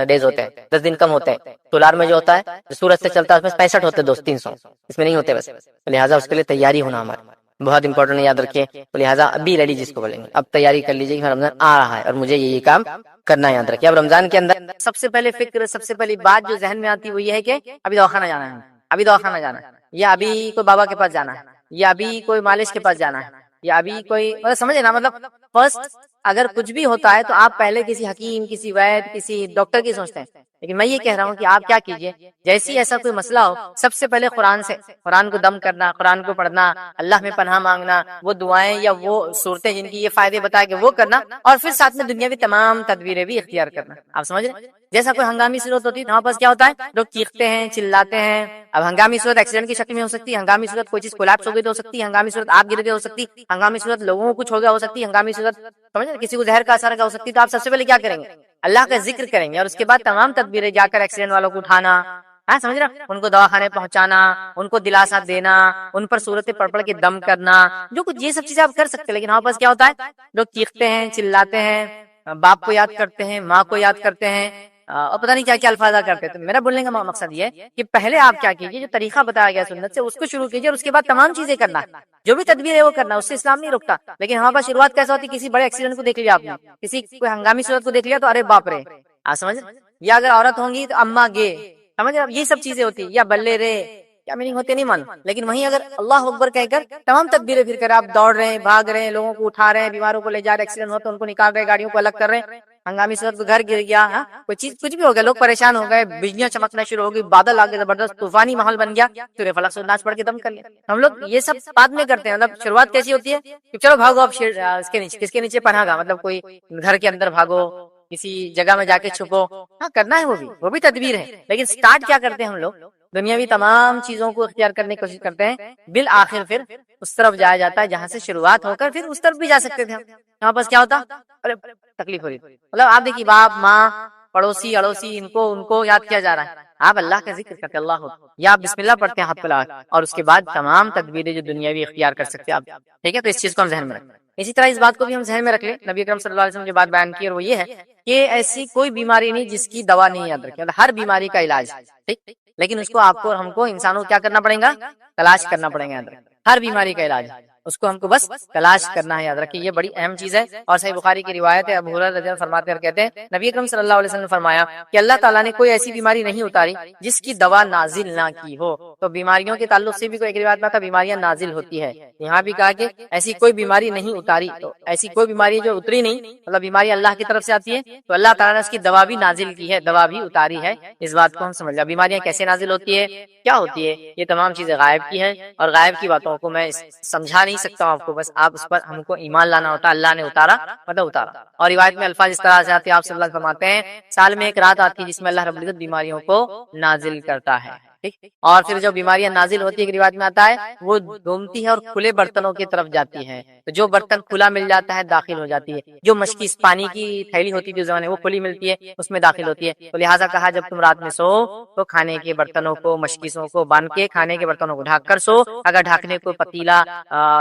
ڈیز ہوتے ہیں، 10 دن کم ہوتے ہیں، سولار میں جو ہوتا ہے جو سورج سے چلتا ہے اس میں 65 ہوتے ہیں، 300 اس میں نہیں ہوتے بس، لہٰذا اس کے لیے تیاری ہونا ہمارا بہت امپورٹنٹ ہے، یاد رکھیے۔ تو لہٰذا ابھی ریڈی جس کو بولیں گے، اب تیاری کر لیجیے کہ رمضان آ رہا ہے اور مجھے یہ کام کرنا ہے، یاد رکھیے۔ اب رمضان کے اندر سب سے پہلے فکر، سب سے پہلی بات جو ذہن میں آتی ہے وہ یہ ہے کہ ابھی دواخانہ جانا ہے، ابھی دواخانہ جانا ہے، یا ابھی کوئی بابا کے پاس جانا ہے، یا ابھی کوئی مالش کے پاس جانا ہے، یا ابھی کوئی مطلب سمجھے نا، مطلب فرسٹ اگر کچھ بھی ہوتا ہے تو آپ پہلے کسی حکیم، کسی وید، کسی ڈاکٹر کی سوچتے ہیں، لیکن میں یہ کہہ رہا ہوں کہ آپ کیا کیجئے، جیسی ایسا کوئی مسئلہ ہو سب سے پہلے قرآن کو دم کرنا، قرآن کو پڑھنا، اللہ میں پناہ مانگنا، وہ دعائیں یا وہ صورتیں جن کی یہ فائدے بتائے کہ وہ کرنا، اور پھر ساتھ میں دنیاوی تمام تدبیریں بھی اختیار کرنا۔ آپ سمجھ رہے ہیں؟ جیسا کوئی ہنگامی صورت ہوتی ہے وہاں پاس کیا ہوتا ہے، لوگ چیختے ہیں، چلاتے ہیں۔ اب ہنگامی صورت ایکسیڈنٹ کی شکل میں ہو سکتی ہے، ہنگامی صورت کوئی چیز کولیپس ہو گئی تو ہو سکتی ہے، ہنگامی صورت آگ گر گئی ہو سکتی، ہنگامی صورت لوگوں کو کچھ ہو گیا ہو سکتی، ہنگامی صورت سمجھ رہے کسی کو زہر کا اثر ہو سکتی، تو آپ سب سے پہلے کیا کریں گے، اللہ کا ذکر کریں گے، اور اس کے بعد تمام تدبیریں، جا کر ایکسیڈنٹ والوں کو اٹھانا، ہاں سمجھ رہا، ان کو دواخانے پہنچانا، ان کو دلاسا دینا، ان پر صورتیں پڑھ کے دم کرنا، جو کچھ یہ سب چیزیں آپ کر سکتے ہیں۔ لیکن وہاں پاس کیا ہوتا ہے، لوگ چیختے ہیں، چلاتے ہیں، باپ کو یاد کرتے ہیں، ماں کو یاد کرتے ہیں، اور پتہ نہیں کیا کیا الفاظ کرتے ہیں۔ تو میرا بولنے کا مقصد یہ ہے کہ پہلے آپ کیا کیجیے، جو طریقہ بتایا گیا سنت سے اس کو شروع کیجیے، اور اس کے بعد تمام چیزیں کرنا، جو بھی تدبیر ہے وہ کرنا، اس سے اسلام نہیں رکتا۔ لیکن ہمارے پاس شروعات کیسا ہوتی ہے، کسی بڑے ایکسیڈنٹ کو دیکھ لیا آپ نے، کسی کوئی ہنگامی صورت کو دیکھ لیا تو ارے باپ رے، آپ سمجھ، یا اگر عورت ہوں گی تو اماں گے، سمجھ، یہ سب چیزیں ہوتی ہیں، یا بلے رے، کیا میننگ ہوتے نہیں معلوم، لیکن وہیں اگر اللہ اکبر کہہ کر تمام تدبیریں پھر کر آپ دوڑ رہے ہیں، بھاگ رہے ہیں، لوگوں کو اٹھا رہے ہیں، بیماروں کو لے جا رہے، ایکسیڈنٹ ہو تو ان کو نکال رہے، گاڑیوں کو الگ کر رہے ہیں، ہنگامی صورت کو گھر گر گیا، ہاں کوئی چیز کچھ بھی ہو گیا، لوگ پریشان ہو گئے، بجلیاں چمکنا شروع ہو گئی، بادل آگے زبردست طوفانی ماحول بن گیا، سورہ فلق سے ناچ پڑھ کے دم کر لیا۔ ہم لوگ یہ سب بعد میں کرتے ہیں، مطلب شروعات کیسی ہوتی ہے کہ چلو بھاگو اب اس کے نیچے، کس کے نیچے پناہ گاہ، مطلب کوئی گھر کے اندر بھاگو، کسی جگہ میں جا کے چھپو، ہاں کرنا ہے، وہ بھی تدبیر ہے، لیکن سٹارٹ کیا کرتے ہیں ہم لوگ، دنیاوی تمام چیزوں کو اختیار کرنے کی کوشش کرتے ہیں، بالآخر پھر اس طرف جایا جاتا ہے جہاں سے شروعات ہو کر پھر اس طرف بھی جا سکتے تھے ہم۔ یہاں پاس کیا ہوتا، ارے تکلیف ہو رہی، مطلب آپ دیکھیے باپ ماں پڑوسی اڑوسی ان کو یاد کیا جا رہا ہے، آپ اللہ کا ذکر کرتے اللہ ہو، یا آپ بسم اللہ پڑھتے ہیں ہاتھ پہ لگا کے، اور اس کے بعد تمام تدبیریں جو دنیاوی اختیار کر سکتے ہیں آپ، ٹھیک ہے، تو اس چیز کو ہم ذہن میں رکھیں۔ اسی طرح اس بات کو بھی ہم ذہن میں رکھ لیں، نبی اکرم صلی اللہ علیہ وسلم نے جو بات بیان کی اور وہ یہ ہے کہ ایسی کوئی بیماری نہیں جس کی دوا نہیں، یاد رکھیں، ہر بیماری کا علاج، ٹھیک، لیکن اس کو آپ کو اور ہم کو انسانوں کو کیا کرنا پڑے گا؟ تلاش کرنا پڑے گا. ہر بیماری کا علاج اس کو ہم کو بس تلاش کرنا ہے. یاد رکھیے یہ بڑی اہم چیز ہے. اور صحیح بخاری کی روایت ہے، ابو ہریرہ رضی اللہ عنہ فرماتے ہیں اور کہتے ہیں نبی اکرم صلی اللہ علیہ وسلم نے فرمایا کہ اللہ تعالیٰ نے کوئی ایسی بیماری نہیں اتاری جس کی دوا نازل نہ کی ہو. تو بیماریوں کے تعلق سے بھی کوئی ایک روایت میں تھا بیماریاں نازل ہوتی ہے. یہاں بھی کہا کہ ایسی کوئی بیماری نہیں اتاری. تو ایسی کوئی بیماری جو اتری نہیں، مطلب بیماری اللہ کی طرف سے آتی ہے تو اللہ تعالیٰ نے اس کی دوا بھی نازل کی ہے، دوا بھی اتاری ہے. اس بات کو ہم سمجھ لیں. بیماریاں کیسے نازل ہوتی ہے، کیا ہوتی ہے، یہ تمام چیزیں غائب کی ہیں اور غائب کی باتوں کو میں سمجھا نہیں سکتا ہوں آپ کو. بس آپ اس پر ہم کو ایمان لانا ہوتا ہے. اللہ نے اتارا مطلب اتارا. اور روایت میں الفاظ اس طرح سے آتے ہیں، آپ صلی اللہ علیہ وسلم فرماتے ہیں سال میں ایک رات آتی ہے جس میں اللہ رب العزت بیماریوں کو نازل کرتا ہے. اور پھر جو بیماریاں نازل ہوتی ہے ایک روایت میں آتا ہے وہ دومتی ہے اور کھلے برتنوں کی طرف جاتی ہے. تو جو برتن کھلا مل جاتا ہے داخل ہو جاتی ہے. جو مشکی پانی کی تھیلی ہوتی ہے جو زمانے وہ کھلی ملتی ہے اس میں داخل ہوتی ہے. تو لہٰذا کہا جب تم رات میں سو تو کھانے کے برتنوں کو مشکیزوں کو باندھ کے کھانے کے برتنوں کو ڈھک کر سو. اگر ڈھکنے کو پتیلا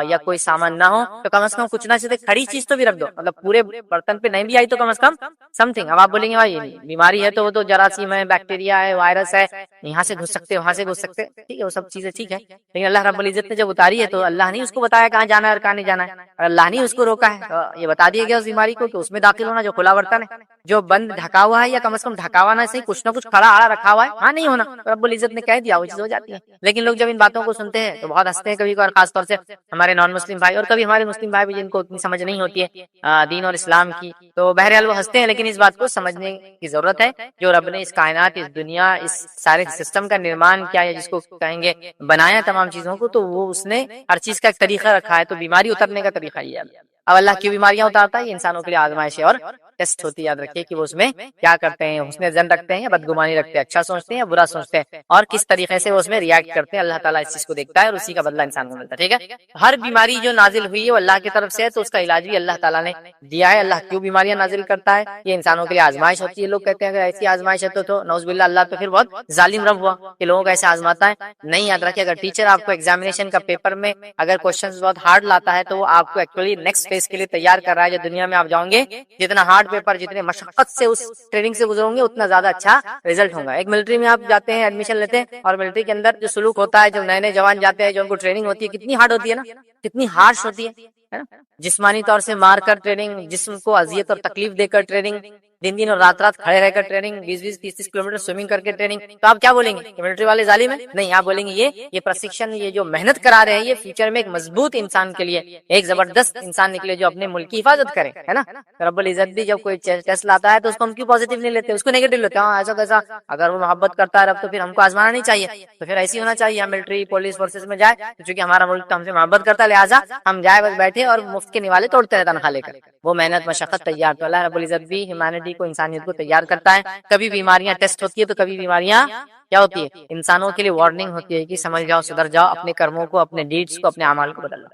یا کوئی سامان نہ ہو تو کم از کم کچھ نہ سے کھڑی چیز تو بھی رکھ دو. مطلب پورے برتن پہ نہیں بھی آئی تو کم از کم سم تھنگ. اب آپ بولیں گے بھائی بیماری ہے تو وہ تو جراثیم ہے، بیکٹیریا ہے، وائرس ہے، یہاں سے گھس سکتے وہاں سے گھس سکتے، ٹھیک ہے وہ سب چیزیں ٹھیک ہے. لیکن اللہ رب العزت نے جب اتاری ہے تو اللہ نے اس کو بتایا کہاں جانا ہے اور کہاں نہیں جانا ہے، اور اللہ نے اس کو روکا ہے. تو یہ بتا دیا گیا اس بیماری کو کہ اس میں داخل ہونا جو کھلا برتن ہے، جو بند ڈھکا ہوا ہے یا کم از کم ڈھکا ہوا نہ صحیح کچھ نہ کچھ کھڑا آڑا رکھا ہوا ہے ہاں نہیں ہونا. رب العزت نے کہہ دیا وہ چیز ہو جاتی ہے. لیکن لوگ جب ان باتوں کو سنتے ہیں تو بہت ہنستے ہیں کبھی کبھار، خاص طور سے ہمارے نان مسلم بھائی اور کبھی ہمارے مسلم بھائی بھی جن کو اتنی سمجھ نہیں ہوتی ہے دین اور اسلام کی. تو بہرحال وہ ہنستے ہیں، لیکن اس بات کو سمجھنے کی ضرورت ہے جو رب نے اس کائنات، اس دنیا، اس سارے سسٹم کا نرمان کیا ہے جس کو کہیں گے بنایا تمام چیزوں کو، تو وہ اس نے ہر چیز کا ایک طریقہ رکھا ہے. تو بیماری اترنے کا طریقہ یہ ہے. اب اللہ کی بیماریاں اتارتا ہے یہ انسانوں کے لیے آزمائش ہے اور ٹیسٹ ہوتی ہے. یاد رکھیے کہ وہ اس میں کیا کرتے ہیں، حسن ظن رکھتے ہیں یا بدگمانی رکھتے ہیں، اچھا سوچتے ہیں یا برا سوچتے ہیں، اور کس طریقے سے وہ اس میں ریئیکٹ کرتے ہیں. اللہ تعالیٰ اس چیز کو دیکھتا ہے اور اسی کا بدلہ انسان کو ملتا ہے. ٹھیک ہے، ہر بیماری جو نازل ہوئی ہے وہ اللہ کی طرف سے ہے تو اس کا علاج بھی اللہ تعالیٰ نے دیا ہے. اللہ کیوں بیماریاں نازل کرتا ہے، یہ انسانوں کے لیے آزمائش ہوتی ہے. لوگ کہتے ہیں اگر ایسی آزمائش ہے تو نعوذ باللہ اللہ تو پھر بہت ظالم رب ہوا کہ لوگوں کو ایسے آزماتا ہے. نہیں، یاد رکھیے اگر ٹیچر آپ کو ایگزامینیشن کا پیپر میں اگر کوشچنز بہت ہارڈ لاتا ہے تو وہ آپ کو ایکچولی نیکسٹ فیز کے لیے تیار کر رہا ہے. جو دنیا میں آپ جاؤں گے جتنا ہارڈ پیپر، جتنے مشقت سے اس ٹریننگ سے گزروں گے اتنا زیادہ اچھا رزلٹ ہوگا. ایک ملٹری میں آپ جاتے ہیں ایڈمیشن لیتے ہیں اور ملٹری کے اندر جو سلوک ہوتا ہے، جو نئے نئے جوان جاتے ہیں جو ان کو ٹریننگ ہوتی ہے کتنی ہارڈ ہوتی ہے نا، کتنی ہارش ہوتی ہے نا. جسمانی طور سے مار کر ٹریننگ، جسم کو اذیت اور تکلیف دے کر ٹریننگ، دن دن اور رات رات کھڑے رہ کر ٹریننگ، 20-20 30-30 کلومیٹر سوئمنگ کر کے ٹریننگ. تو آپ کیا بولیں گے کہ ملٹری والے ظالم ہیں؟ نہیں، آپ بولیں گے یہ پرشکشن، یہ جو محنت کرا رہے ہیں یہ فیوچر میں ایک مضبوط انسان کے لیے ایک زبردست انسان نکلے جو اپنے ملک کی حفاظت کرے، ہے نا. رب العزت بھی جب کوئی ٹیسٹ لاتا ہے تو اس کو ہم کیوں پازیٹیو نہیں لیتے، اس کو نیگیٹو لیتے ہیں. ہاں ایسا کیسا، اگر وہ محبت کرتا ہے رب تو پھر ہم کو آزمانا نہیں چاہیے. تو پھر ایسی ہونا چاہیے ہم ملٹری پولیس فورسز میں جائے چونکہ ہمارا ملک تو ہم سے محبت کرتا ہے، لہٰذا ہم جائے بس بیٹھے اور مفت کے نوالے توڑتے رہے تنخواہ لے کر. وہ محنت مشقت تیار. تو اللہ رب العزت بھی ہیومینٹی کو، انسانیت کو تیار کرتا ہے. کبھی بیماریاں ٹیسٹ ہوتی ہے تو کبھی بیماریاں کیا ہوتی ہے، انسانوں کے لیے وارننگ ہوتی ہے کہ سمجھ جاؤ، سدھر جاؤ، اپنے کرموں کو، اپنے ڈیڈز کو، اپنے اعمال کو بدل لو.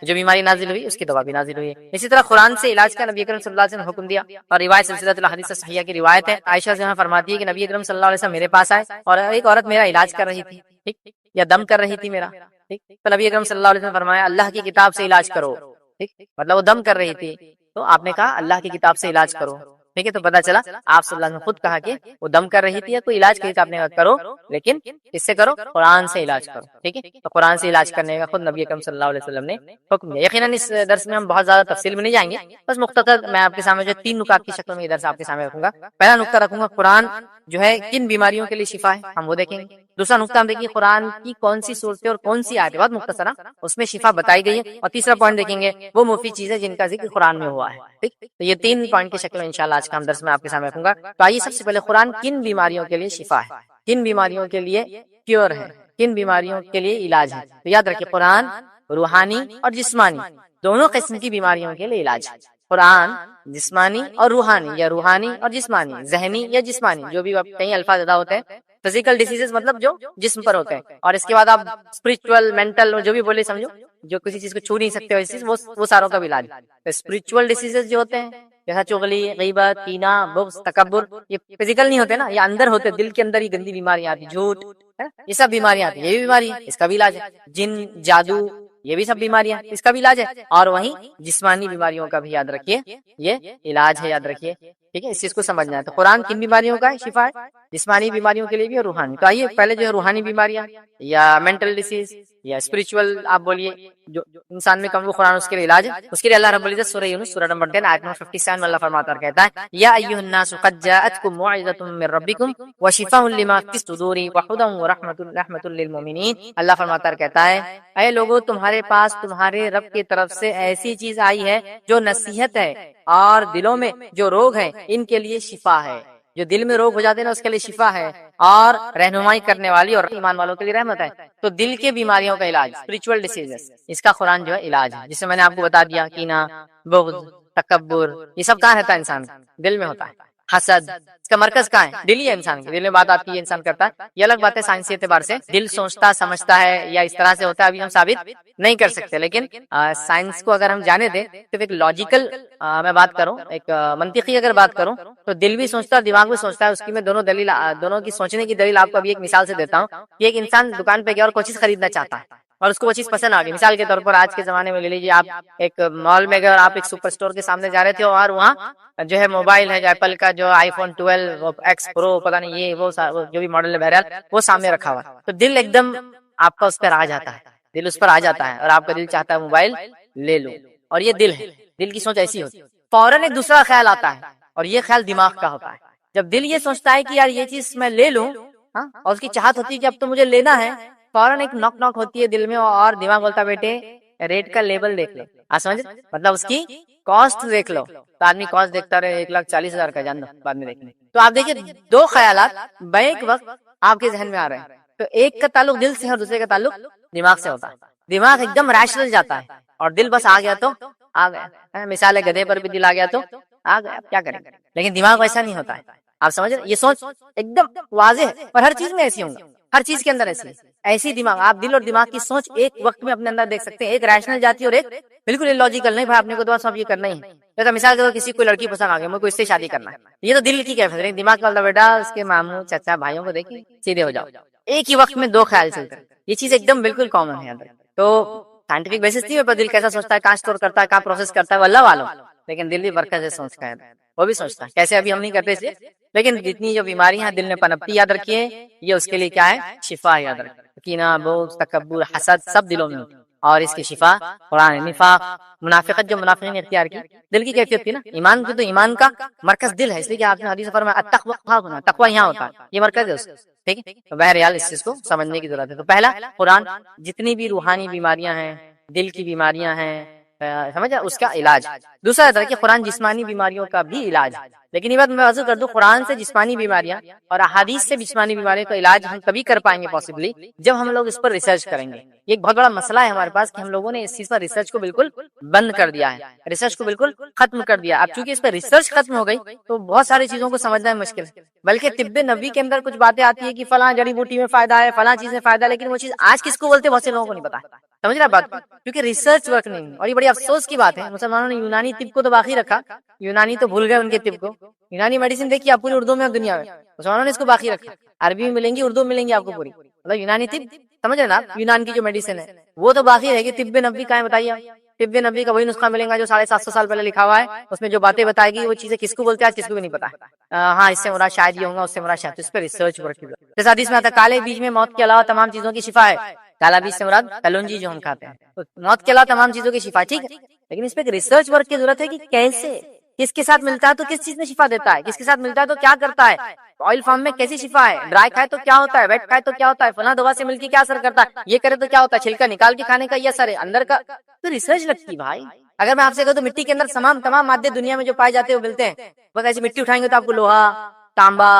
جو بیماری نازل ہوئی اس کی دوا بھی نازل ہوئی ہے. اسی طرح قرآن سے علاج کا نبی اکرم صلی اللہ علیہ وسلم نے حکم دیا. اور روایت سلسلۃ الاحادیث الصحیحہ کی روایت ہے، عائشہ سے فرماتی ہے کہ نبی اکرم صلی اللہ علیہ وسلم میرے پاس آئے اور ایک عورت میرا علاج کر رہی تھی، ٹھیک، یا دم کر رہی تھی میرا، ٹھیک. تو نبی اکرم صلی اللہ علیہ وسلم نے فرمایا اللہ کی کتاب سے علاج کرو، ٹھیک. مطلب وہ دم کر رہی تھی تو آپ نے کہا اللہ کی کتاب سے علاج کرو، ٹھیک ہے. تو پتا چلا آپ صلی اللہ علیہ وسلم نے خود کہا کہ وہ دم کر رہی تھی یا کوئی علاج کی آپ نے کرو، لیکن اس سے کرو قرآن سے علاج کرو، ٹھیک ہے. تو قرآن سے علاج کرنے کا خود نبی اکرم صلی اللہ علیہ وسلم نے حکم دیا. یقیناً اس درس میں ہم بہت زیادہ تفصیل میں نہیں جائیں گے، بس مختصر میں آپ کے سامنے جو 3 نکات کی شکل میں یہ درس آپ کے سامنے رکھوں گا. پہلا نقطہ رکھوں گا قرآن جو ہے کن بیماریوں کے لیے شفا ہے، ہم وہ دیکھیں گے. دوسرا نقطہ ہم دیکھیں قرآن کی کون سی صورتیں اور کون سی آیتیں، بہت مختصر اس میں شفا بتائی گئی ہے. اور تیسرا پوائنٹ دیکھیں گے وہ مفید چیزیں جن کا ذکر قرآن میں ہوا ہے، ٹھیک. تو یہ 3 پوائنٹ کی شکل میں انشاءاللہ آج کا ہم درس میں آپ کے سامنے رکھوں گا. تو آئیے سب سے پہلے قرآن کن بیماریوں کے لیے شفا ہے، کن بیماریوں کے لیے کیور ہے، کن بیماریوں کے لیے علاج ہے. تو یاد رکھیے قرآن روحانی اور جسمانی دونوں قسم کی بیماریوں کے لیے علاج ہے. قرآن جسمانی اور روحانی، یا روحانی اور جسمانی، ذہنی یا جسمانی، جو بھی کئی الفاظ ادا ہوتے ہیں. فزیکل ڈیزیز مطلب جو جسم پر ہوتے ہیں، اور اس کے بعد آپ اسپرچل، مینٹل، جو بھی بولے سمجھو، جو کسی چیز کو چھو نہیں سکتے ویسی چیز، وہ ساروں کا بھی علاج. اسپرچل ڈیزیز جو ہوتے ہیں جیسا چغلی، غیبت، کینہ، بغض، تکبر، یہ فزیکل نہیں ہوتے نا، یہ اندر ہوتے، دل کے اندر ہی گندی بیماریاں آتی، جھوٹ، یہ سب بیماریاں آتی. یہ بھی بیماری ہے، اس کا بھی علاج ہے. جن، جادو، یہ بھی سب بیماریاں، اس کا بھی علاج ہے. اور وہیں جسمانی بیماریوں کا بھی یاد رکھیے یہ علاج ہے، یاد رکھیے ٹھیک ہے، اس چیز کو سمجھنا ہے. تو قرآن کن بیماریوں کا ہے؟ شفا ہے، جسمانی بیماریوں کے لیے بھی اور روحانی. تو آئیے پہلے جو ہے روحانی بیماریاں یا مینٹل ڈیسیز یا اسپرچول آپ بولیے جو انسان میں کم، وہ قرآن اس کے لیے علاج ہے. اس کے لیے اللہ رب العزت سورہ یونس سورہ نمبر 10 آیت نمبر 57 میں اللہ فرماتا ہے، کہتا ہے یا ایھا الناس قد جاءتکم موعظۃ من ربکم وشفاء لما فی الصدور وہدی ورحمۃ للمؤمنین. اللہ فرماتا ہے، کہتا ہے اے لوگوں، تمہارے پاس تمہارے رب کی طرف سے ایسی چیز آئی ہے جو نصیحت ہے، اور دلوں میں جو روگ ہیں ان کے لیے شفا ہے. جو دل میں روگ ہو جاتے ہیں نا، اس کے لیے شفا ہے، اور رہنمائی کرنے والی اور ایمان والوں کے لیے رحمت ہے. تو دل کے بیماریوں کا علاج، اسپرچول ڈیسیزز، اس کا قرآن جو ہے علاج ہے. جس سے میں نے آپ کو بتا دیا، کینہ، بغض، تکبر، یہ سب کہاں رہتا ہے؟ انسان دل میں ہوتا ہے. حسد، اس کا مرکز کہاں ہے؟ دل ہی ہے. انسان کے دل میں بات آتی ہے، انسان کرتا ہے. یہ الگ بات ہے سائنسی اعتبار سے، دل سوچتا سمجھتا ہے یا اس طرح سے ہوتا ہے، ابھی ہم ثابت نہیں کر سکتے. لیکن سائنس کو اگر ہم جانے دیں تو ایک لاجیکل میں بات کروں، ایک منطقی اگر بات کروں، تو دل بھی سوچتا ہے، دماغ بھی سوچتا ہے. اس کی میں دونوں کی سوچنے کی دلیل آپ کو ابھی ایک مثال سے دیتا ہوں. کہ ایک انسان دکان پہ گیا اور کوئی چیز خریدنا چاہتا ہے اور اس کو وہ چیز پسند آ گئی. مثال کے طور پر آج کے زمانے میں لے لیجیے، آپ ایک مال میں گئے اور آپ ایک سپر اسٹور کے سامنے جا رہے تھے، اور وہاں جو ہے موبائل ہے، جو ایپل کا جو آئی فون 12 ایکس پرو، پتہ نہیں یہ وہ جو بھی ماڈل ہے، بہرحال وہ سامنے رکھا ہوا. تو دل ایک دم آپ کا اس پر آ جاتا ہے، دل اس پر آ جاتا ہے، اور آپ کا دل چاہتا ہے موبائل لے لو. اور یہ دل ہے، دل کی سوچ ایسی ہوتی ہے. فوراً ایک دوسرا خیال آتا ہے، اور یہ خیال دماغ کا ہوتا ہے. جب دل یہ سوچتا ہے کہ یار یہ چیز میں لے لوں، اور اس کی چاہت ہوتی ہے کہ اب تو مجھے لینا ہے، فوراً ایک نوک نوک ہوتی ہے دل میں، اور دماغ بولتا ہے بیٹے ریٹ کا لیبل دیکھ لو. آپ سمجھ، مطلب اس کی کاسٹ دیکھ لو. تو آدمی کاسٹ دیکھتا رہے، 1,40,000 کا، جان دو بعد میں دیکھنے. تو آپ دیکھیے دو خیالات بیک وقت آپ کے ذہن میں آ رہے ہیں. تو ایک کا تعلق دل سے اور دوسرے کا تعلق دماغ سے ہوتا ہے. دماغ ایک دم ریشنل جاتا ہے، اور دل بس آ گیا تو آ گیا. مثال ہے گدھے پر بھی دل آ گیا تو آ گیا، کیا کریں. لیکن دماغ ویسا نہیں ہوتا ہے. آپ سمجھ رہے، یہ سوچ ایک دم واضح ہے، اور ہر چیز میں ایسی ہوں گا، ہر چیز کے اندر ایسی دماغ. آپ دل اور دماغ کی سوچ ایک وقت میں اپنے اندر دیکھ سکتے ہیں. ایک ریشنل جاتی ہے اور ایک بالکل illogical. نہیں بھائی، اپنے کو تو سب یہ کرنا ہی ہے. جیسا مثال کے طور کسی کو لڑکی پسند آ گئی، مجھے کو اس سے شادی کرنا ہے، یہ تو دل کی کیفیت ہے. دماغ کا بیٹا اس کے ماموں چچا بھائیوں کو دیکھیں، سیدھے ہو جاؤ. ایک ہی وقت میں دو خیال چلتے ہیں. یہ چیز ایک دم بالکل کامن ہے. تو سائنٹیفک بیسس نہیں ہے، دل کیسا سوچتا ہے، کہاں اسٹور کرتا ہے، کہاں پروسیس کرتا ہے، وہ اللہ والوں. لیکن دل بھی مرکز ہے سوچ کا ہے، وہ بھی سوچتا ہے. کیسے ابھی ہم نہیں کرتے اس لیے. لیکن جتنی جو بیماریاں دل میں پنپتی، یاد رکھیے یہ اس کے لیے کیا ہے؟ شفا. یاد رکھیے کینہ، بغض، تکبر، حسد سب دلوں میں ہوتی، اور اس کی شفا قرآن. نفاق، منافقت جو منافقین نے اختیار کی، دل کی کیفیت تھی نا. ایمان کی تو ایمان کا مرکز دل ہے، اس لیے کہ آپ نے حدیث فرمایا التقوی ها هنا، تقوی یہاں ہوتا ہے، یہ مرکز ہے اس کا. ٹھیک ہے، تو بہرحال اس چیز کو سمجھنے کی ضرورت ہے. تو پہلا قرآن جتنی بھی روحانی بیماریاں ہیں، دل کی بیماریاں ہیں، سمجھا، اس کا علاج. دوسرا ہے کہ قرآن جسمانی بیماریوں کا بھی علاج. لیکن یہ بات میں واضح کر دوں، قرآن سے جسمانی بیماریاں اور احادیث سے جسمانی بیماریوں کا علاج ہم تبھی کر پائیں گے پاسبلی جب ہم لوگ اس پر ریسرچ کریں گے. یہ ایک بہت بڑا مسئلہ ہے ہمارے پاس کہ ہم لوگوں نے اس چیز پر ریسرچ کو بالکل بند کر دیا ہے، ریسرچ کو بالکل ختم کر دیا. اب چونکہ اس پر ریسرچ ختم ہو گئی تو بہت ساری چیزوں کو سمجھنا مشکل ہے. بلکہ طب نبوی کے اندر کچھ باتیں آتی ہے کہ فلاں جڑی بوٹی میں فائدہ ہے، فلاں چیز میں فائدہ ہے، لیکن وہ چیز آج کس کو بولتے بہت سے لوگوں کو نہیں پتا. سمجھ رہا بات، کیونکہ ریسرچ ورک نہیں. اور یہ بڑی افسوس کی بات ہے، مسلمانوں نے یونانی طب کو تو باقی رکھا، یونانی تو بھول گئے ان کے طب کو. یونانی میڈیسن دیکھیے آپ پوری اردو میں دنیا میں، مسلمانوں نے اس کو باقی رکھا. عربی میں ملیں گی، اردو میں ملیں گی آپ کو پوری، مطلب یونانی طب. سمجھ رہے نا آپ، یونان کی جو میڈیسن ہے وہ تو باقی رہے گی. طب نبوی کا ہے بتائیے. طب نبوی کا وہی نسخہ ملے گا جو 750 سال پہلے لکھا ہوا ہے. اس میں جو باتیں بتائے گی وہ چیزیں کس کو بولتے ہیں آج کس کو بھی نہیں پتا. ہاں، اس سے مراد شاید یہ ہوگا، اس سے مراد شاید. اس پہ ریسرچ ورک کی ضرورت ہے. جیسے حدیث میں آتا ہے کالے بیج میں موت کے علاوہ تمام چیزوں کی شفا ہے. کالا بیج سے مراد کلونجی جو ہم کھاتے ہیں، تو موت کے علاوہ تمام چیزوں کی شفا. ٹھیک ہے، لیکن اس پہ ایک ریسرچ ورک کی ضرورت ہے کہ کیسے، کس کے ساتھ ملتا ہے تو کس چیز میں شفا دیتا ہے، کس کے ساتھ ملتا ہے تو کیا کرتا ہے، آئل فارم میں کیسی شفا ہے، ڈرائی کھائے تو کیا ہوتا ہے، ویٹ کھائے تو کیا ہوتا ہے، فلاں دوا سے مل کے کیا اثر کرتا ہے، یہ کرے تو کیا ہوتا ہے، چھلکا نکال کے کھانے کا یہ اثر ہے اندر کا. تو ریسرچ لگتی بھائی. اگر میں آپ سے کہوں تو مٹی کے اندر تمام مادے دنیا میں جو پائے جاتے ہیں وہ ملتے ہیں. بس ایسی مٹی اٹھائیں گے تو آپ کو لوہا، تانبا،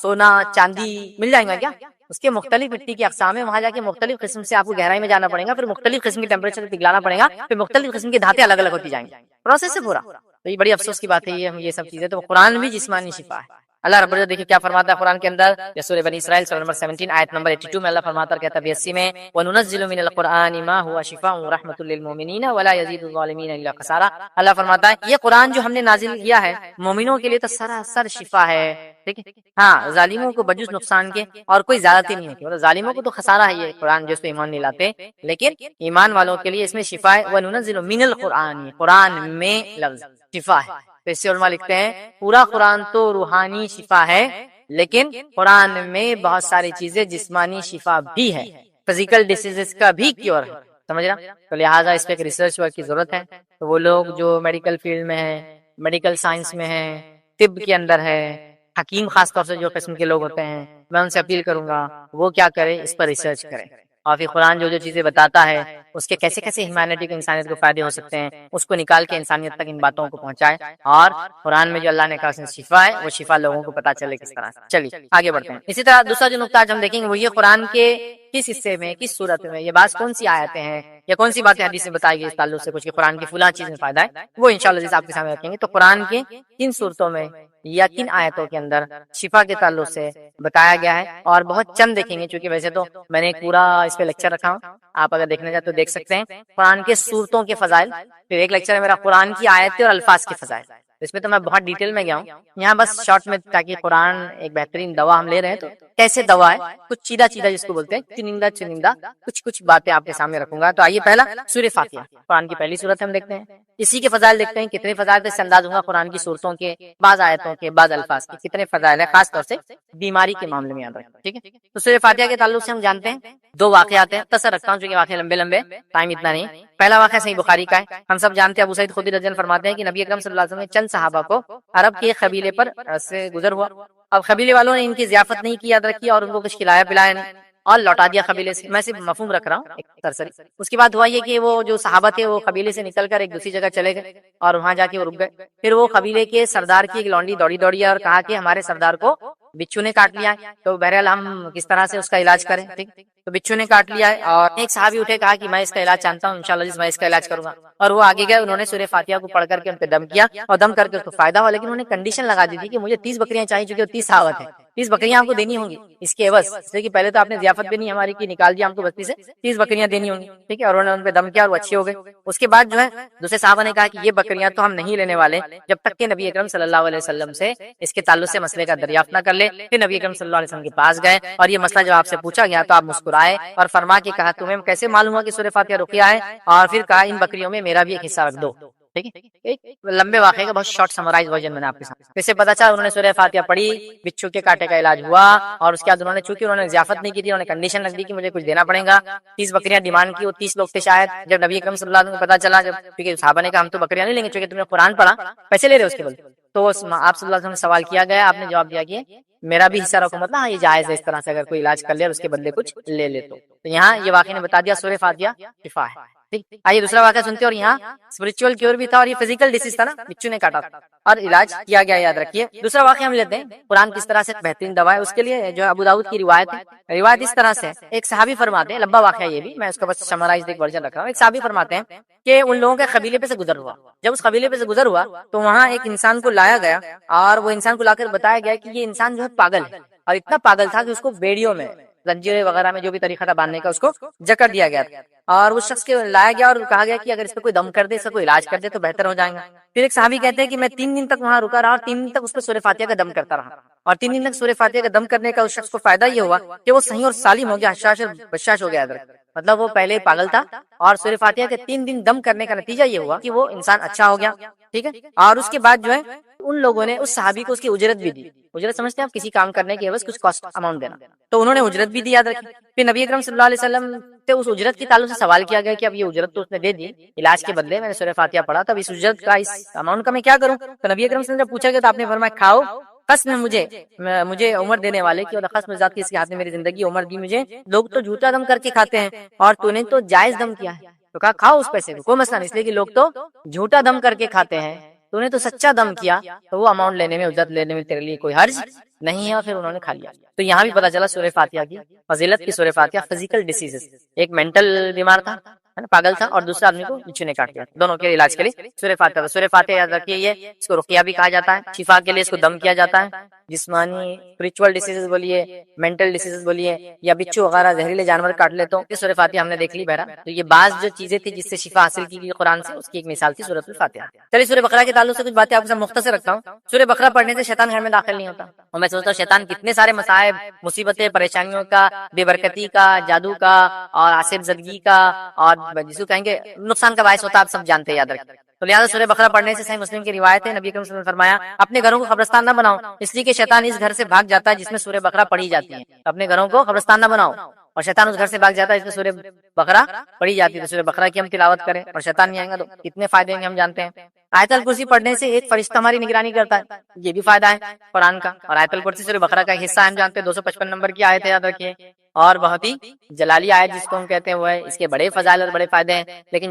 سونا، چاندی مل جائیں گا کیا؟ اس کے مختلف مٹی کی اقسام ہیں. وہاں جا کے مختلف قسم سے آپ کو گہرائی میں جانا پڑے گا، پھر مختلف قسم کی ٹیمپریچر پگھلانا پڑے گا، پھر مختلف قسم کی دھاتیں الگ الگ ہوتی جائیں گی. پروسیس ہے پورا. تو یہ بڑی افسوس کی بات ہے یہ سب چیزیں. تو قرآن بھی جسمانی شفا ہے. اللہ رب العزت دیکھیں کیا فرماتا ہے قرآن کے اندر، سورہ بنی اسرائیل سورہ نمبر 17 آیت نمبر 82 میں اللہ فرماتا ہے، کہتا ہے 82 میں وَنُنَزِّلُ مِنَ الْقُرْآنِ مَا هُوَ شِفَاءٌ وَرَحْمَةٌ لِّلْمُؤْمِنِينَ وَلَا يَزِيدُ الظَّالِمِينَ إِلَّا خَسَارًا. اللہ فرماتا ہے یہ قرآن جو ہم نے نازل کیا ہے مومنوں کے لیے تو سراسر شفا ہے. ٹھیک ہے، ہاں، ظالموں کو بجز نقصان کے اور کوئی زیادتی نہیں ہوتی. مطلب ظالموں کو تو خسارہ ہے یہ قرآن جو اس پہ ایمان نہیں لاتے، لیکن ایمان والوں کے لیے اس میں شفا ہے. وَنُنَزِّلُ مِنَ الْقُرْآنِ، قرآن میں لفظ شفا ہے. تو اس سے علماء لکھتے ہیں پورا قرآن تو روحانی شفا ہے، لیکن قرآن میں بہت ساری چیزیں جسمانی شفا بھی ہے، فزیکل ڈیسیزز کا بھی کیور ہے، سمجھ رہا؟ تو لہٰذا اس پہ ایک ریسرچ ورک کی ضرورت ہے۔ تو وہ لوگ جو میڈیکل فیلڈ میں ہیں، میڈیکل سائنس میں ہیں، طب کے اندر ہے، حکیم خاص طور سے جو قسم کے لوگ ہوتے ہیں، میں ان سے اپیل کروں گا وہ کیا کرے، اس پر ریسرچ کرے، اور پھر قرآن جو جو چیزیں بتاتا ہے اس کے کیسے کیسے ہیومینٹی کو، انسانیت کو فائدے ہو سکتے ہیں، اس کو نکال کے انسانیت تک ان باتوں کو پہنچائے، اور قرآن میں جو اللہ نے کہا اس میں شفا ہے، وہ شفا لوگوں کو پتا چلے کس طرح سے۔ چلیے آگے بڑھتے ہیں۔ اسی طرح دوسرا جو نقطہ آج ہم دیکھیں گے وہ یہ قرآن کے کس حصے میں، کس صورت میں، یہ بعض کون سی آیتیں ہیں یا کون سی باتیں حدیث میں بتائی گئی اس تعلق سے کچھ کہ قرآن کی فلاں چیز میں فائدہ ہے، وہ انشاءاللہ آپ کے سامنے رکھیں گے۔ تو قرآن کے کن صورتوں میں یا کن آیتوں کے اندر شفا کے تعلق سے بتایا گیا ہے، اور بہت چند دیکھیں گے، چونکہ ویسے تو میں نے ایک پورا اس پہ لیکچر رکھا ہوں، آپ اگر دیکھنا چاہتے تو دیکھ سکتے ہیں، قرآن کے صورتوں کے فضائل، پھر ایک لیکچر ہے میرا قرآن کی آیتیں اور الفاظ کے فضائل، اس میں تو میں بہت ڈیٹیل میں گیا ہوں، یہاں بس شارٹ میں، تاکہ قرآن ایک بہترین دوا ہم لے رہے ہیں تو کیسے دوا ہے، کچھ چیدہ چیدہ جس کو بولتے ہیں، چنندہ کچھ باتیں آپ کے سامنے رکھوں گا۔ تو آئیے پہلا سورہ فاتحہ، قرآن کی پہلی سورت ہم دیکھتے ہیں، اسی کے فضائل دیکھتے ہیں، کتنے فضائل سے انداز ہوں گا قرآن کی صورتوں کے، بعض آیتوں کے، بعض الفاظ کے کتنے فضائل ہیں، خاص طور سے بیماری کے معاملے میں یاد رکھیں، ٹھیک ہے؟ تو سورہ فاتحہ کے تعلق سے ہم جانتے ہیں دو واقعات ہیں، تصر رکھتا ہوں چونکہ واقعے لمبے ٹائم اتنا نہیں۔ پہلا واقعہ صحیح بخاری کا ہے، ہم سب جانتے ہیں، ابو سعید خدری رضی اللہ عنہ فرماتے ہیں کہ نبی اکرم صلی اللہ علیہ وسلم نے چند صحابہ کو عرب کے قبیلے پر سے گزر ہوا، اب قبیلے والوں نے ان کی ضیافت نہیں کی، یاد رکھی، اور ان کو کچھ کھلایا پلایا نہیں اور لوٹا دیا قبیلے سے، میں صرف مفہوم رکھ رہا ہوں ایک سرسری۔ اس کے بعد ہوا یہ کہ وہ جو صحابہ تھے وہ قبیلے سے نکل کر ایک دوسری جگہ چلے گئے اور وہاں جا کے وہ رک گئے، پھر وہ قبیلے کے سردار کی ایک لونڈی دوڑی اور کہا کہ ہمارے سردار کو بچھو نے کاٹ لیا ہے، تو بہرحال ہم کس طرح سے اس کا علاج کریں، ٹھیک؟ تو بچھو نے کاٹ لیا ہے، اور ایک صحابی اٹھے کہا کہ میں اس کا علاج جانتا ہوں، انشاءاللہ میں اس کا علاج کروں گا، اور وہ آگے گئے، انہوں نے سورہ فاتحہ کو پڑھ کر کے ان پہ دم کیا اور دم کر کے اس کو فائدہ ہوا، لیکن انہوں نے کنڈیشن لگا دی تھی کہ مجھے 30 بکریاں چاہیے، چونکہ 30 صحابہ ہیں، 30 بکریاں آپ کو دینی ہوں گی اس کے عوض، اس لیے کہ پہلے تو آپ نے ضیافت بھی نہیں ہماری کی، نکال دیا ہم کو بستی سے، 30 بکریاں دینی ہوں گی، ٹھیک ہے؟ اور انہوں نے ان پہ دم کیا اور وہ اچھے ہو گئے۔ اس کے بعد جو ہے دوسرے صحابہ نے کہا کہ یہ بکریاں تو ہم نہیں لینے والے جب تک کہ نبی اکرم صلی اللہ علیہ وسلم سے اس کے تعلق سے مسئلے کا دریافت نہ کر لے۔ پھر نبی اکرم صلی اللہ علیہ وسلم کے پاس گئے اور یہ مسئلہ جب آپ سے پوچھا گیا تو آپ مسکرائے اور فرما کے کہا تمہیں کیسے معلوم ہوا کہ سورہ فاتحہ رقیہ ہے، اور پھر کہا ان بکریوں میں میرا بھی ایک حصہ رکھ دو، ٹھیک ہے؟ ایک لمبے واقعے کا بہت شارٹ سمرائز ورژن میں نے آپ کے سامنے، اس سے پتا چلا انہوں نے سورہ فاتحہ پڑھی، بچھو کے کاٹے کا علاج ہوا، اور اس کے بعد انہوں نے چونکہ انہوں نے ضیافت نہیں کی تھی، انہوں نے کنڈیشن رکھ دی کہ مجھے کچھ دینا پڑے گا، 30 بکریاں ڈیمانڈ کی، وہ 30 لوگ تھے شاید، جب نبی اکرم صلی اللہ علیہ وسلم کو پتا چلا، جب کیونکہ صحابہ نے کہا ہم تو بکریاں نہیں لیں گے چونکہ تم نے قرآن پڑھا، پیسے لے رہے اس کے بدلے، تو آپ صلی اللہ علیہ وسلم سے سوال کیا گیا، آپ نے جواب دیا کہ میرا بھی حصہ رکھو، مطلب ہاں یہ جائز ہے اس طرح سے اگر کوئی علاج کر لے اور اس کے بدلے کچھ لے لے تو یہاں یہ واقعہ نے بتا دیا سورہ فاتحہ شفا ہے، ٹھیک؟ آئیے دوسرا واقعہ سنتے ہیں، اور یہاں اسپرچول کیور بھی تھا اور یہ فزیکل ڈیزیز تھا نا، بچھو نے کاٹا تھا اور علاج کیا گیا، یاد رکھیے۔ دوسرا واقعہ ہم لیتے ہیں قرآن کس طرح سے بہترین دوا ہے، اس کے لیے جو ابو داؤد کی روایت ہے، روایت اس طرح سے ایک صحابی فرماتے ہیں، لمبا واقعہ یہ بھی، میں اس کا بس سمرائز ایک ورژن رکھ رہا ہوں، ایک صحابی فرماتے ہیں کہ ان لوگوں کے قبیلے پہ سے گزر ہوا، جب اس قبیلے پہ سے گزر ہوا تو وہاں ایک انسان کو لایا گیا اور وہ انسان کو لا کر بتایا گیا کہ یہ انسان جو ہے پاگل ہے، اور اتنا پاگل تھا کہ اس کو بیڑیوں میں، زنجیریں وغیرہ میں جو بھی طریقہ تھا باندھنے کا اس کو جکڑ دیا گیا تھا، اور اس شخص کے لایا گیا اور کہا گیا کہ اگر اس پہ کوئی دم کر دے، اس کا کوئی علاج کر دے تو بہتر ہو جائے گا۔ پھر ایک صحابی کہتے ہیں کہ میں 3 دن تک وہاں رکا رہا اور 3 دن تک اس پہ سورہ فاتحہ کا دم کرتا رہا، اور 3 دن تک سورہ فاتحہ کا دم کرنے کا اس شخص کو فائدہ یہ ہوا کہ وہ صحیح اور سالم ہو گیا، حشاش اور بشاش ہو گیا، مطلب وہ پہلے پاگل تھا اور سورہ فاتحہ کے 3 دن دم کرنے کا نتیجہ یہ ہوا کہ وہ انسان اچھا ہو گیا، ٹھیک ہے؟ اور اس کے بعد جو ہے ان لوگوں نے اس صحابی کو اس کی اجرت بھی دی، اجرت سمجھتے ہیں آپ، کسی کام کرنے کے عوض کچھ کاسٹ اماؤنٹ دینا، تو انہوں نے اجرت بھی دی، یاد رکھیں۔ پھر نبی اکرم صلی اللہ علیہ وسلم سے اس اجرت کے تعلق سے سوال کیا گیا کہ اب یہ اجرت تو اس نے دے دی علاج کے بدلے، میں نے سورہ فاتحہ پڑھا، تب اس اجرت کا، اس اماؤنٹ کا میں کیا کروں؟ تو نبی اکرم صلی اللہ علیہ وسلم سے پوچھا گیا تو آپ نے فرمایا کھاؤ، قسم مجھے عمر دینے والے کی، اور قسم ذات کی اس کے ہاتھ میں میری زندگی عمر دی مجھے، لوگ تو جھوٹا دم کر کے کھاتے ہیں اور تو نے تو جائز دم کیا ہے، تو کہا کھاؤ اس پیسے کو، کوئی مسئلہ نہیں، اس لیے کہ لوگ تو جھوٹا دم کر کے کھاتے ہیں، تو نے تو سچا دم کیا، تو وہ اماؤنٹ لینے میں، اجرت لینے میں تیرے لیے کوئی حرج نہیں ہے، اور پھر انہوں نے کھا لیا۔ تو یہاں بھی پتا چلا سورہ فاتحہ کی فضیلت کی، سورہ فاتحہ فزیکل ڈیزیز، ایک مینٹل بیمار تھا، پاگل تھا، اور دوسرا آدمی کو بچھو نے کاٹ دیا، دونوں کے علاج کے لیے سورہ فاتحہ، سورہ فاتحہ یاد رکھیے، یہ اس کو رقیہ بھی کہا جاتا ہے، شفا کے لیے اس کو دم کیا جاتا ہے، جسمانی اسپرچول ڈیزیز بولیے، مینٹل ڈیزیز بولیے، یا بچھو وغیرہ زہریلے جانور کاٹ لے تو یہ سورہ فاتحہ ہم نے دیکھ لی بہرحال۔ تو یہ بعض جو چیزیں تھی جس سے شفا حاصل کی گئی قرآن سے، اس کی ایک مثال تھی سورۃ الفاتحہ۔ چلیے سورہ بقرہ کے تعلق سے کچھ باتیں آپ کے سامنے مختصر رکھتا ہوں۔ سورہ بقرہ پڑھنے سے شیطان گھر میں داخل نہیں ہوتا، اور میں سوچتا ہوں شیطان کتنے سارے مصائب، مصیبتیں، پریشانیوں کا، بے برکتی کا، جادو کا، اور عاصب زدگی کا، اور جس کو کہیں گے نقصان کا باعث ہوتا ہے، آپ سب جانتے ہیں، یاد رکھیں۔ تو لہٰذا سورہ بقرہ پڑھنے سے صحیح مسلم کی روایت ہے، نبی کریم صلی اللہ علیہ وسلم نے فرمایا اپنے گھروں کو قبرستان نہ بناؤ، اس لیے کہ شیطان اس گھر سے بھاگ جاتا ہے جس میں سورہ بقرہ پڑھی جاتی ہے۔ اپنے گھروں کو قبرستان نہ بناؤ، اور شیطان اس گھر سے بھاگ جاتا ہے جس میں سورہ بقرہ پڑھی جاتی ہے۔ تو سورہ بقرہ کی ہم تلاوت کریں اور شیطان نہیں آئے گا تو کتنے فائدے ہیں ہم جانتے ہیں۔ آیت الکرسی پڑھنے سے ایک فرشتہ ہماری نگرانی کرتا ہے، یہ بھی فائدہ ہے قرآن کا۔ اور آیت الکرسی سورہ بقرہ کا ایک حصہ ہم جانتے ہیں، 255 نمبر کی آیت ہے، یاد رکھیے، اور بہت ہی جلالی آیت جس کو ہم کہتے ہیں وہ ہے، اس کے بڑے فضائل اور بڑے فائدے ہیں، لیکن